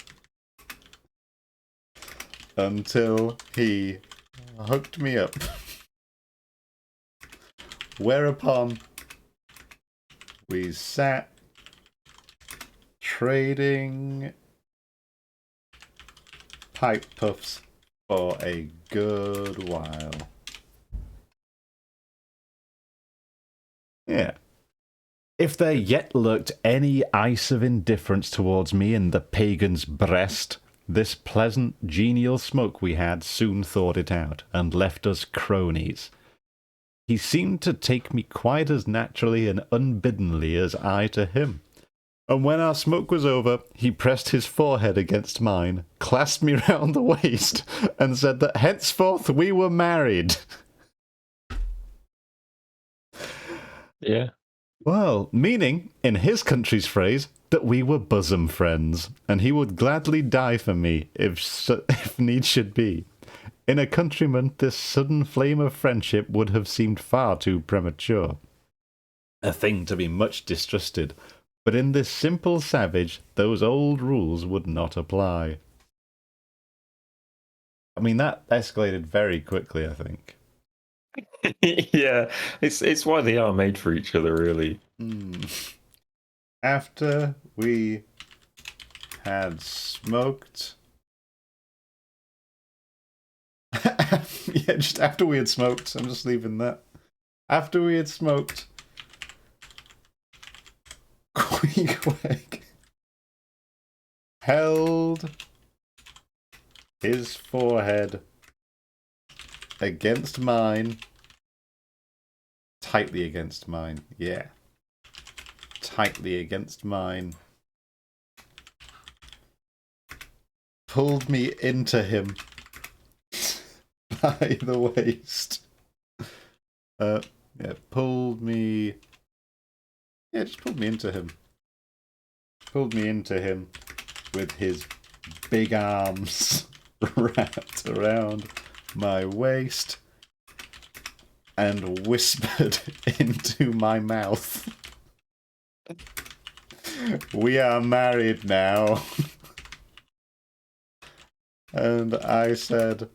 until he hooked me up. Whereupon we sat trading pipe puffs for a good while. Yeah. If there yet lurked any ice of indifference towards me in the pagan's breast, this pleasant, genial smoke we had soon thawed it out, and left us cronies. He seemed to take me quite as naturally and unbiddenly as I to him. And when our smoke was over, he pressed his forehead against mine, clasped me round the waist, and said that henceforth we were married. Yeah. Well, meaning, in his country's phrase, that we were bosom friends, and he would gladly die for me, if need should be. In a countryman, this sudden flame of friendship would have seemed far too premature. A thing to be much distrusted, but in this simple savage, those old rules would not apply. I mean, that escalated very quickly, I think. Yeah, it's why they are made for each other, really. After we had smoked... yeah, just after we had smoked. I'm just leaving that. After we had smoked... Queequeg held his forehead against mine. Tightly against mine, yeah. Tightly against mine. Pulled me into him by the waist. Yeah, pulled me... Yeah, just pulled me into him. Pulled me into him with his big arms wrapped around my waist and whispered into my mouth. We are married now. And I said...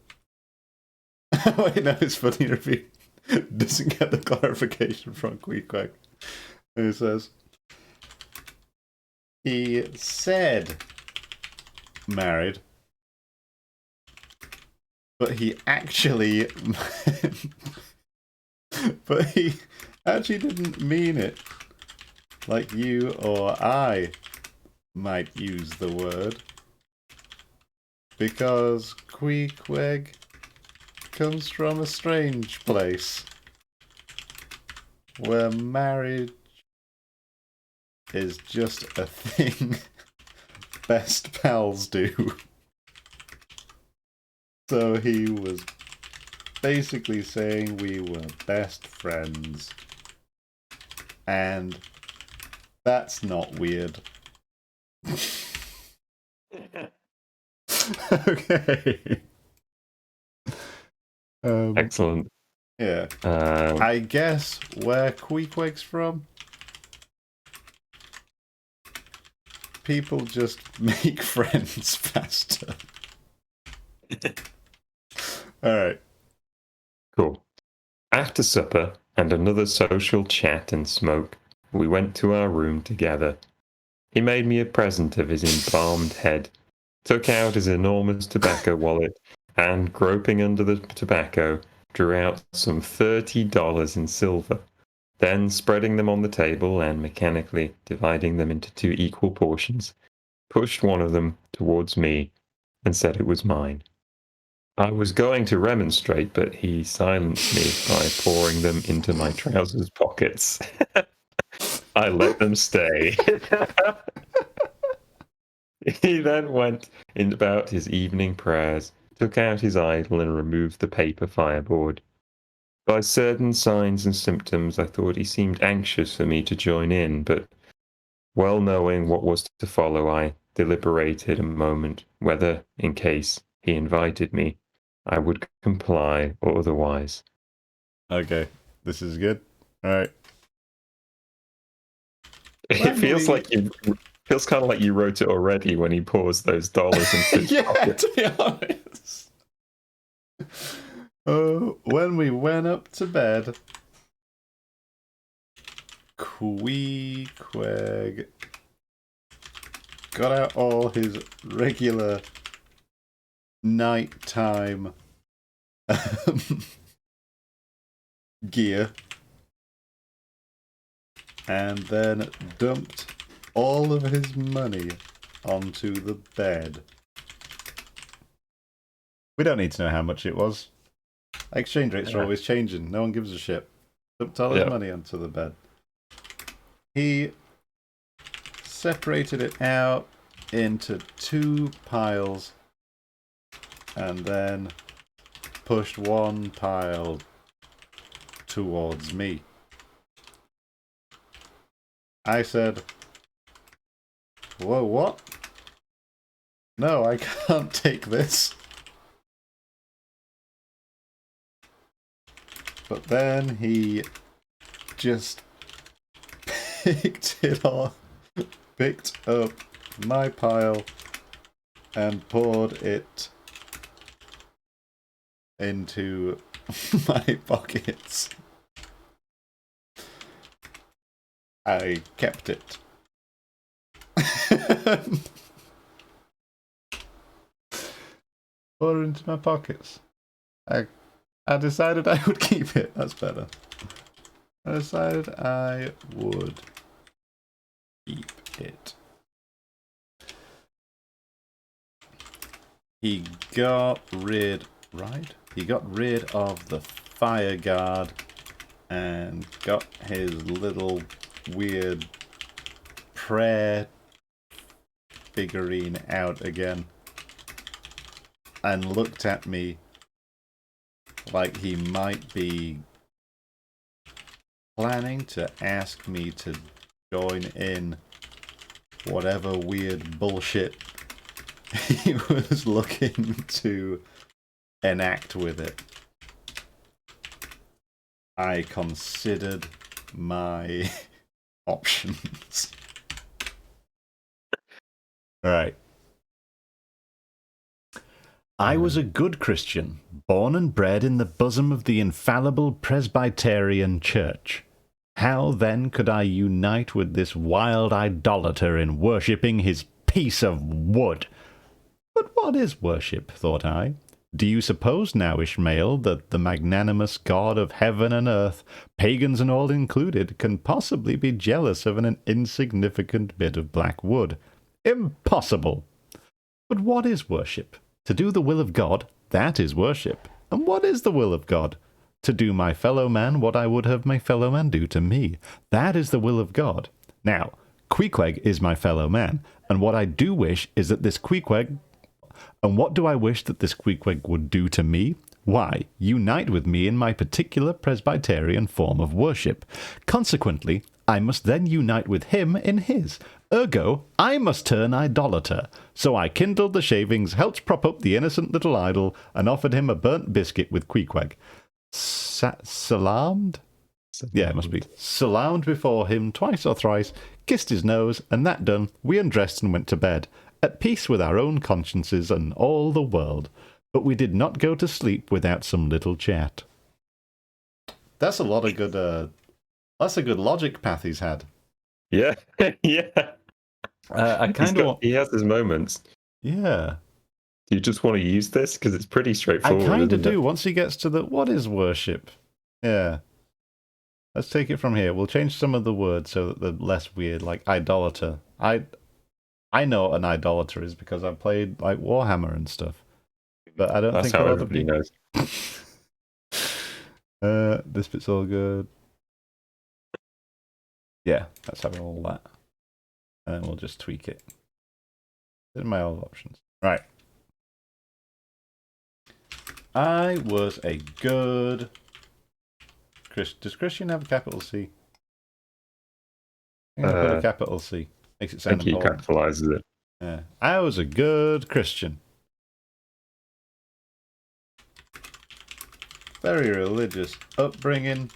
Wait, no, it's funny if he doesn't get the clarification from Queequeg. He says... He said married, but he actually... but he actually didn't mean it like you or I might use the word. Because Queequeg comes from a strange place where marriage is just a thing best pals do. So he was basically saying we were best friends. And that's not weird. Okay. Excellent. Yeah. I guess where Queequeg's from, people just make friends faster. Alright. Cool. After supper and another social chat and smoke, we went to our room together. He made me a present of his embalmed head, took out his enormous tobacco wallet, and, groping under the tobacco, drew out some $30 in silver. Then, spreading them on the table and mechanically dividing them into 2 equal portions, pushed one of them towards me and said it was mine. I was going to remonstrate, but he silenced me by pouring them into my trousers pockets. I let them stay. He then went about his evening prayers, took out his idol, and removed the paper fireboard. By certain signs and symptoms, I thought he seemed anxious for me to join in, but well knowing what was to follow, I deliberated a moment whether, in case he invited me, I would comply or otherwise. Okay, this is good. Alright. It feels like feels kind of like you wrote it already when he pours those dollars into his pocket. To be honest. When we went up to bed, Queequeg got out all his regular nighttime gear and then dumped all of his money onto the bed. We don't need to know how much it was. Exchange rates are always changing. No one gives a shit. Dumped all his money onto the bed. He separated it out into 2 piles and then pushed one pile towards me. I said, "Whoa, what? No, I can't take this." But then he just picked up my pile and poured it into my pockets. I kept it. Put it into my pockets. I decided I would keep it. That's better. I decided I would keep it. He got rid, right? He got rid of the fire guard and got his little weird prayer figurine out again and looked at me like he might be planning to ask me to join in whatever weird bullshit he was looking to enact with it. I considered my options. Right. I was a good Christian, born and bred in the bosom of the infallible Presbyterian Church. How then could I unite with this wild idolater in worshipping his piece of wood? But what is worship, thought I? Do you suppose now, Ishmael, that the magnanimous God of heaven and earth, pagans and all included, can possibly be jealous of an insignificant bit of black wood? Impossible! But what is worship? To do the will of God, that is worship. And what is the will of God? To do my fellow man what I would have my fellow man do to me. That is the will of God. Now, Queequeg is my fellow man, and what I do wish is that this Queequeg... And what do I wish that this Queequeg would do to me? Why, unite with me in my particular Presbyterian form of worship. Consequently, I must then unite with him in his. Ergo, I must turn idolater. So I kindled the shavings, helped prop up the innocent little idol, and offered him a burnt biscuit with Queequeg. Salamed? Yeah, it must be. Salamed before him twice or thrice, kissed his nose, and that done, we undressed and went to bed, at peace with our own consciences and all the world. But we did not go to sleep without some little chat. That's a lot of good, that's a good logic path he's had. Yeah, yeah. I kind of... He has his moments. Yeah. Do you just want to use this? Because it's pretty straightforward, I kind of do, once he gets to the, what is worship? Yeah. Let's take it from here. We'll change some of the words so that they're less weird, like idolater. I know what an idolater is because I've played like Warhammer and stuff. But I don't think how a lot everybody of people knows. This bit's all good. Yeah, let's have all that. And then we'll just tweak it. These are my old options. Right. I was a good Does Christian have a capital C? I'm going to put a capital C. Makes it sound I think he capitalizes it. Yeah. I was a good Christian. Very religious upbringing.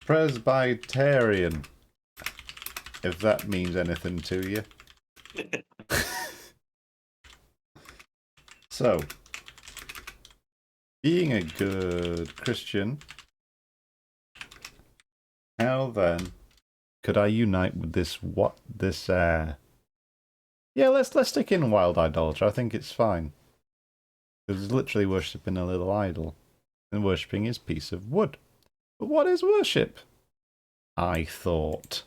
Presbyterian. If that means anything to you. So, being a good Christian, how then could I unite with yeah, let's stick in wild idolater. I think it's fine. Because it's literally worshipping a little idol and worshipping his piece of wood. But what is worship? I thought.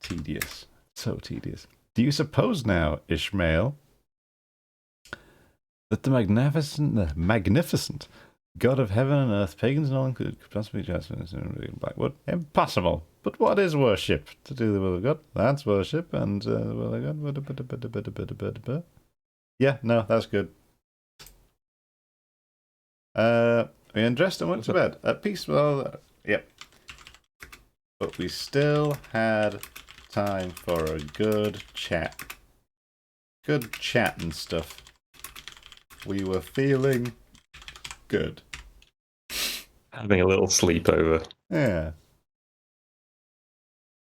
Tedious. So tedious. Do you suppose now, Ishmael, that the magnificent God of heaven and earth, pagans and all included, could possibly just Blackwood? Impossible. But what is worship? To do the will of God. That's worship, and the will of God. Yeah, no, that's good. We undressed and went to bed. At peace with all that. Yep. But we still had time for a good chat. Good chat and stuff. We were feeling good. Having a little sleepover. Yeah.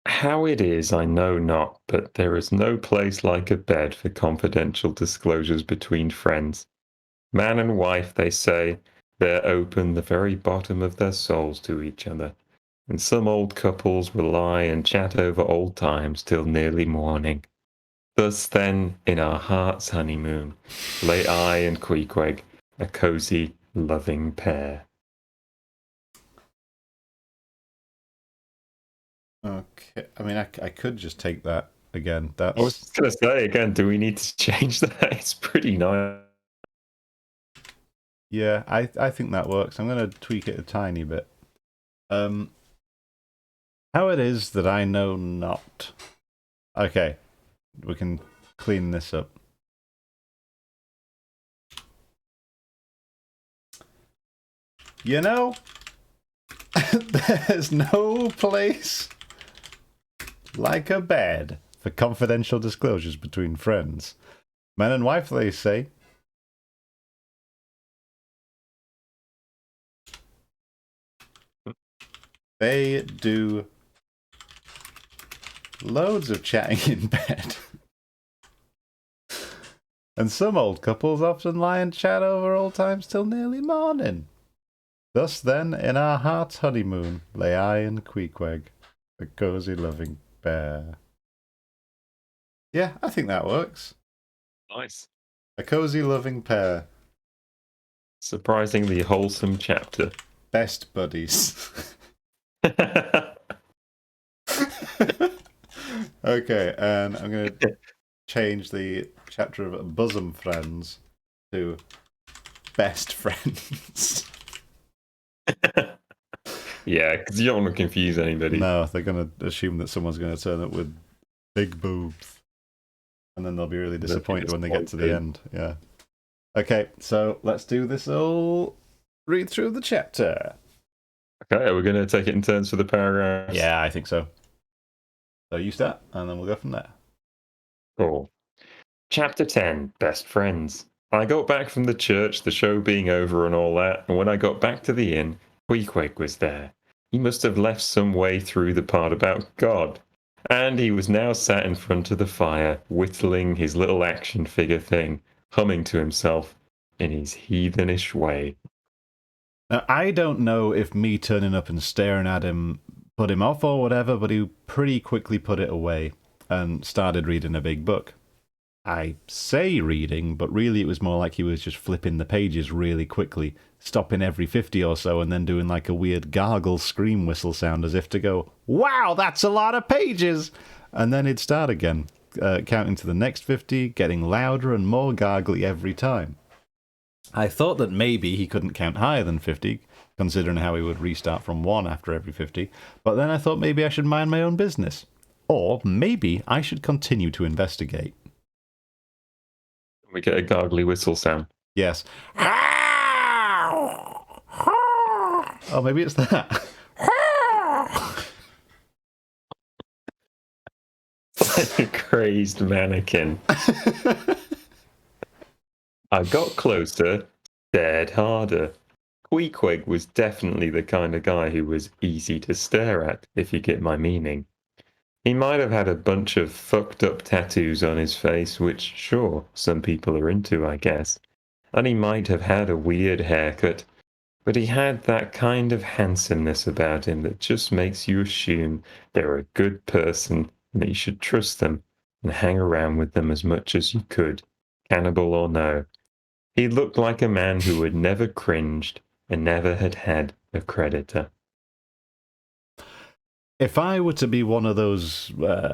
How it is, I know not, but there is no place like a bed for confidential disclosures between friends. Man and wife, they say, they're open the very bottom of their souls to each other. And some old couples will lie and chat over old times till nearly morning. Thus then, in our heart's honeymoon, lay I and Queequeg, a cosy, loving pair. Okay, I mean, I could just take that again. I was just going to say again, do we need to change that? It's pretty nice. Yeah, I think that works. I'm going to tweak it a tiny bit. How it is that I know not. Okay, we can clean this up. You know, there's no place like a bed for confidential disclosures between friends. Man and wife, they say. They do loads of chatting in bed. And some old couples often lie and chat over old times till nearly morning. Thus then, in our heart's honeymoon, lay I and Queequeg, a cosy loving pair. Yeah, I think that works. Nice. A cosy loving pair. Surprisingly wholesome chapter. Best buddies. Okay, and I'm going to change the chapter of bosom friends to best friends. Yeah, because you don't want to confuse anybody. No, they're going to assume that someone's going to turn up with big boobs. And then they'll be really disappointed when they get to the end. Yeah. Okay, so let's do this all. Read through the chapter. Okay, we're going to take it in turns for the paragraphs. Yeah, I think so. So you start, and then we'll go from there. Cool. Chapter 10, Best Friends. I got back from the church, the show being over and all that, and when I got back to the inn, Queequeg was there. He must have left some way through the part about God. And he was now sat in front of the fire, whittling his little action figure thing, humming to himself in his heathenish way. Now, I don't know if me turning up and staring at him put him off or whatever, but he pretty quickly put it away and started reading a big book. I say reading, but really it was more like he was just flipping the pages really quickly, stopping every 50 or so and then doing like a weird gargle scream whistle sound as if to go, wow, that's a lot of pages! And then he'd start again, counting to the next 50, getting louder and more gargly every time. I thought that maybe he couldn't count higher than 50, considering how he would restart from 1 after every 50, but then I thought maybe I should mind my own business. Or maybe I should continue to investigate. We get a gargly whistle sound. Yes. Oh, maybe it's that. Like a crazed mannequin. I got closer, stared harder. Queequeg was definitely the kind of guy who was easy to stare at, if you get my meaning. He might have had a bunch of fucked up tattoos on his face, which, sure, some people are into, I guess. And he might have had a weird haircut, but he had that kind of handsomeness about him that just makes you assume they're a good person and that you should trust them and hang around with them as much as you could, cannibal or no. He looked like a man who had never cringed and never had had a creditor. If I were to be one of those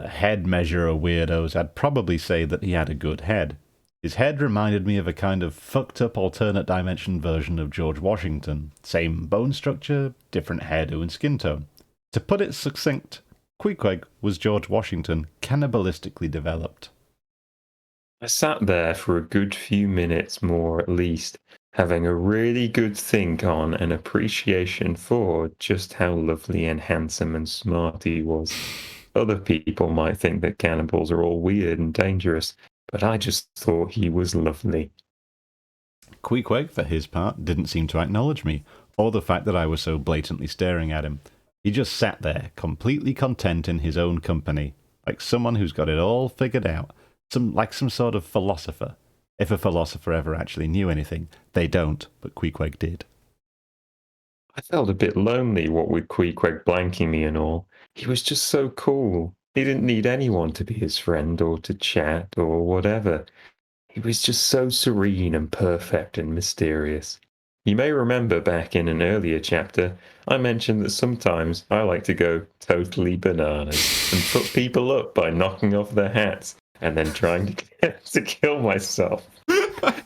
head measurer weirdos, I'd probably say that he had a good head. His head reminded me of a kind of fucked up alternate dimension version of George Washington. Same bone structure, different hairdo and skin tone. To put it succinct, Queequeg was George Washington cannibalistically developed. I sat there for a good few minutes more at least, having a really good think on and appreciation for just how lovely and handsome and smart he was. Other people might think that cannibals are all weird and dangerous, but I just thought he was lovely. Queequeg, for his part, didn't seem to acknowledge me, or the fact that I was so blatantly staring at him. He just sat there, completely content in his own company, like someone who's got it all figured out, like some sort of philosopher. If a philosopher ever actually knew anything, they don't, but Queequeg did. I felt a bit lonely, what with Queequeg blanking me and all. He was just so cool. He didn't need anyone to be his friend or to chat or whatever. He was just so serene and perfect and mysterious. You may remember back in an earlier chapter, I mentioned that sometimes I like to go totally bananas and put people up by knocking off their hats and then trying to kill myself. But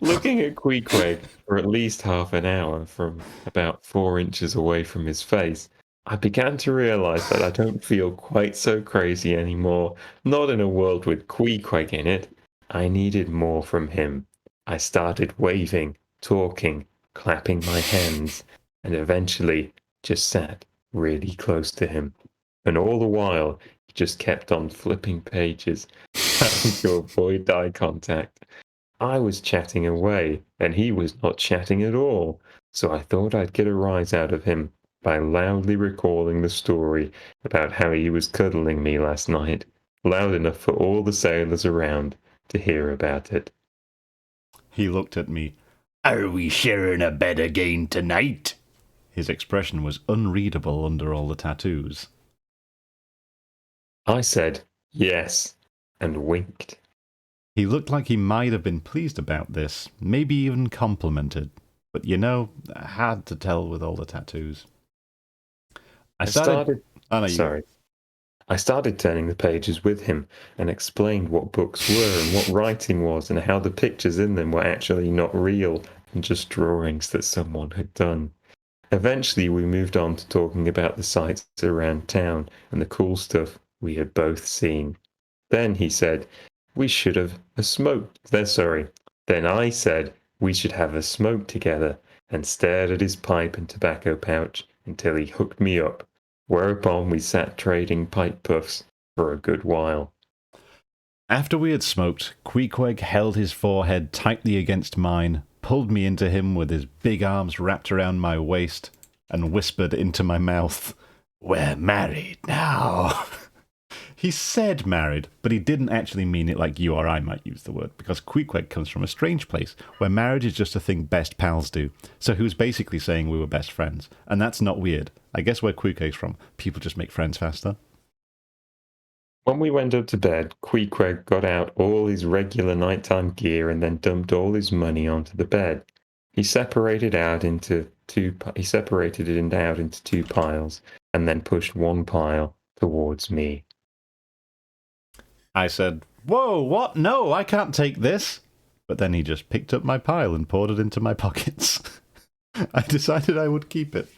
looking at Queequeg for at least half an hour from about 4 inches away from his face, I began to realize that I don't feel quite so crazy anymore. Not in a world with Queequeg in it. I needed more from him. I started waving, talking, clapping my hands, and eventually just sat really close to him. And all the while, he just kept on flipping pages, trying to avoid eye contact. I was chatting away, and he was not chatting at all, so I thought I'd get a rise out of him by loudly recalling the story about how he was cuddling me last night, loud enough for all the sailors around to hear about it. He looked at me. Are we sharing a bed again tonight? His expression was unreadable under all the tattoos. I said, yes, and winked. He looked like he might have been pleased about this, maybe even complimented. But hard to tell with all the tattoos. I started turning the pages with him and explained what books were and what writing was and how the pictures in them were actually not real and just drawings that someone had done. Eventually we moved on to talking about the sights around town and the cool stuff we had both seen. Then he said, we should have a smoke. Then I said we should have a smoke together and stared at his pipe and tobacco pouch until he hooked me up, whereupon we sat trading pipe puffs for a good while. After we had smoked, Queequeg held his forehead tightly against mine, pulled me into him with his big arms wrapped around my waist, and whispered into my mouth, "We're married now." He said married, but he didn't actually mean it like you or I might use the word, because Queequeg comes from a strange place, where marriage is just a thing best pals do. So he was basically saying we were best friends, and that's not weird. I guess where Queequeg's from, people just make friends faster. When we went up to bed, Queequeg got out all his regular nighttime gear and then dumped all his money onto the bed. He separated it out into two piles, and then pushed one pile towards me. I said, "Whoa, what? No, I can't take this." But then he just picked up my pile and poured it into my pockets. I decided I would keep it.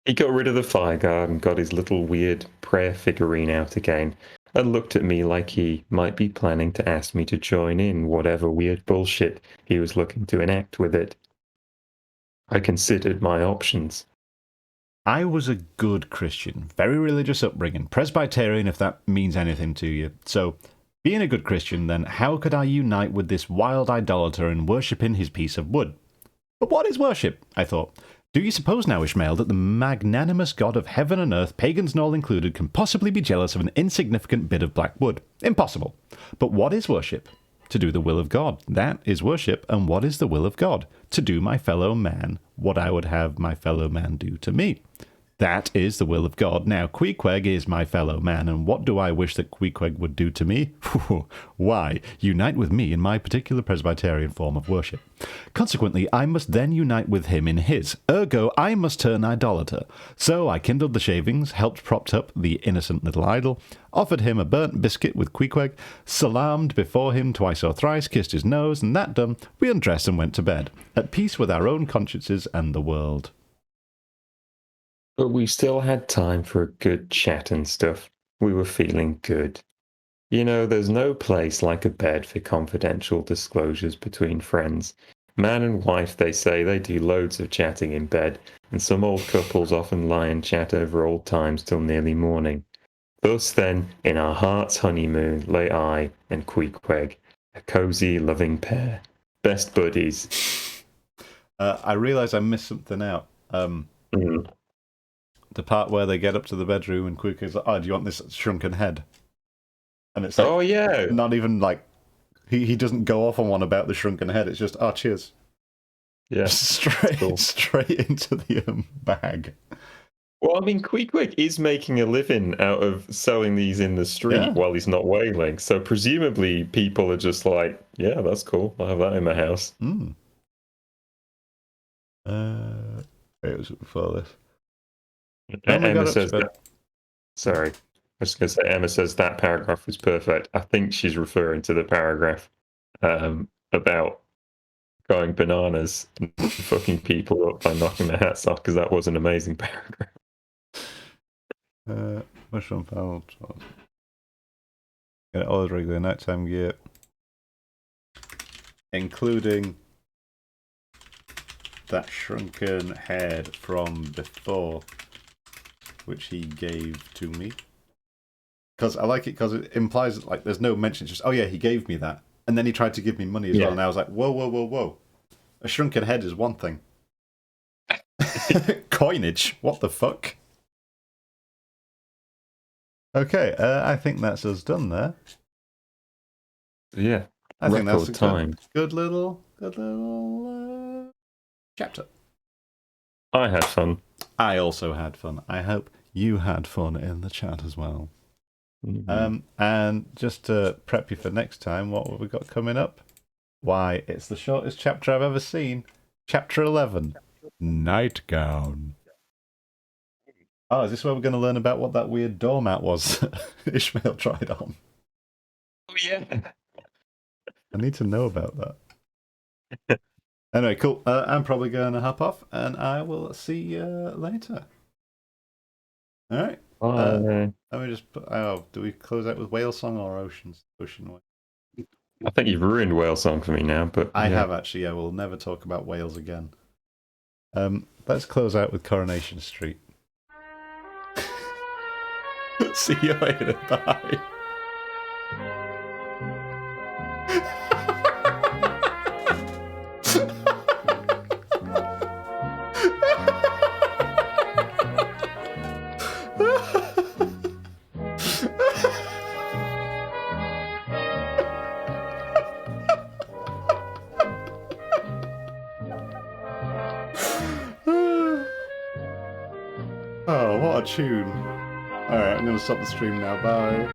He got rid of the fire guard and got his little weird prayer figurine out again and looked at me like he might be planning to ask me to join in whatever weird bullshit he was looking to enact with it. I considered my options. I was a good Christian, very religious upbringing, Presbyterian if that means anything to you. So, being a good Christian, then, how could I unite with this wild idolater in worshipping his piece of wood? But what is worship? I thought. Do you suppose now, Ishmael, that the magnanimous God of heaven and earth, pagans and all included, can possibly be jealous of an insignificant bit of black wood? Impossible. But what is worship? To do the will of God. That is worship. And what is the will of God? To do my fellow man what I would have my fellow man do to me. That is the will of God. Now, Queequeg is my fellow man, and what do I wish that Queequeg would do to me? Why, unite with me in my particular Presbyterian form of worship. Consequently, I must then unite with him in his. Ergo, I must turn idolater. So I kindled the shavings, helped propped up the innocent little idol, offered him a burnt biscuit with Queequeg, salaamed before him twice or thrice, kissed his nose, and that done, we undressed and went to bed, at peace with our own consciences and the world. But we still had time for a good chat and stuff. We were feeling good. There's no place like a bed for confidential disclosures between friends. Man and wife, they say, they do loads of chatting in bed, and some old couples often lie and chat over old times till nearly morning. Thus then, in our heart's honeymoon lay I and Queequeg, a cosy, loving pair. Best buddies. I realise I missed something out. Mm. The part where they get up to the bedroom and Quick is like, "Oh, do you want this shrunken head?" And it's like, Oh yeah, not even like he doesn't go off on one about the shrunken head. It's just, "Oh, cheers." yeah. Cool. Straight into the bag. Well, I mean, Quick is making a living out of selling these in the street Yeah. while he's not whaling. So presumably people are just like, yeah, that's cool. I'll have that in my house. Mm. It was before this. Emma says that. Sorry, I was going to say Emma says that paragraph was perfect. I think she's referring to the paragraph about going bananas and fucking people up by knocking their hats off, because that was an amazing paragraph. Mushroom panel. Get all the regular nighttime gear, including that shrunken head from before, which he gave to me. Because I like it because it implies like there's no mention. It's just, oh yeah, he gave me that, and then he tried to give me money as well. And I was like, whoa, whoa, whoa, whoa! A shrunken head is one thing. Coinage? What the fuck? Okay, I think that's us done there. Yeah, I think that's a time. Good little chapter. I had fun. I also had fun. I hope you had fun in the chat as well. Mm-hmm. And just to prep you for next time, what have we got coming up? Why, it's the shortest chapter I've ever seen. Chapter 11, Nightgown. Oh, is this where we're going to learn about what that weird doormat was Ishmael tried on? Oh, yeah. I need to know about that. Anyway, cool. I'm probably going to hop off, and I will see you later. All right. Let me just put, do we close out with Whale Song or Ocean Way? I think you've ruined Whale Song for me now, but I have actually. Yeah, we'll never talk about whales again. Let's close out with Coronation Street. See you later. Bye. Oh, what a tune. Alright, I'm going to stop the stream now. Bye.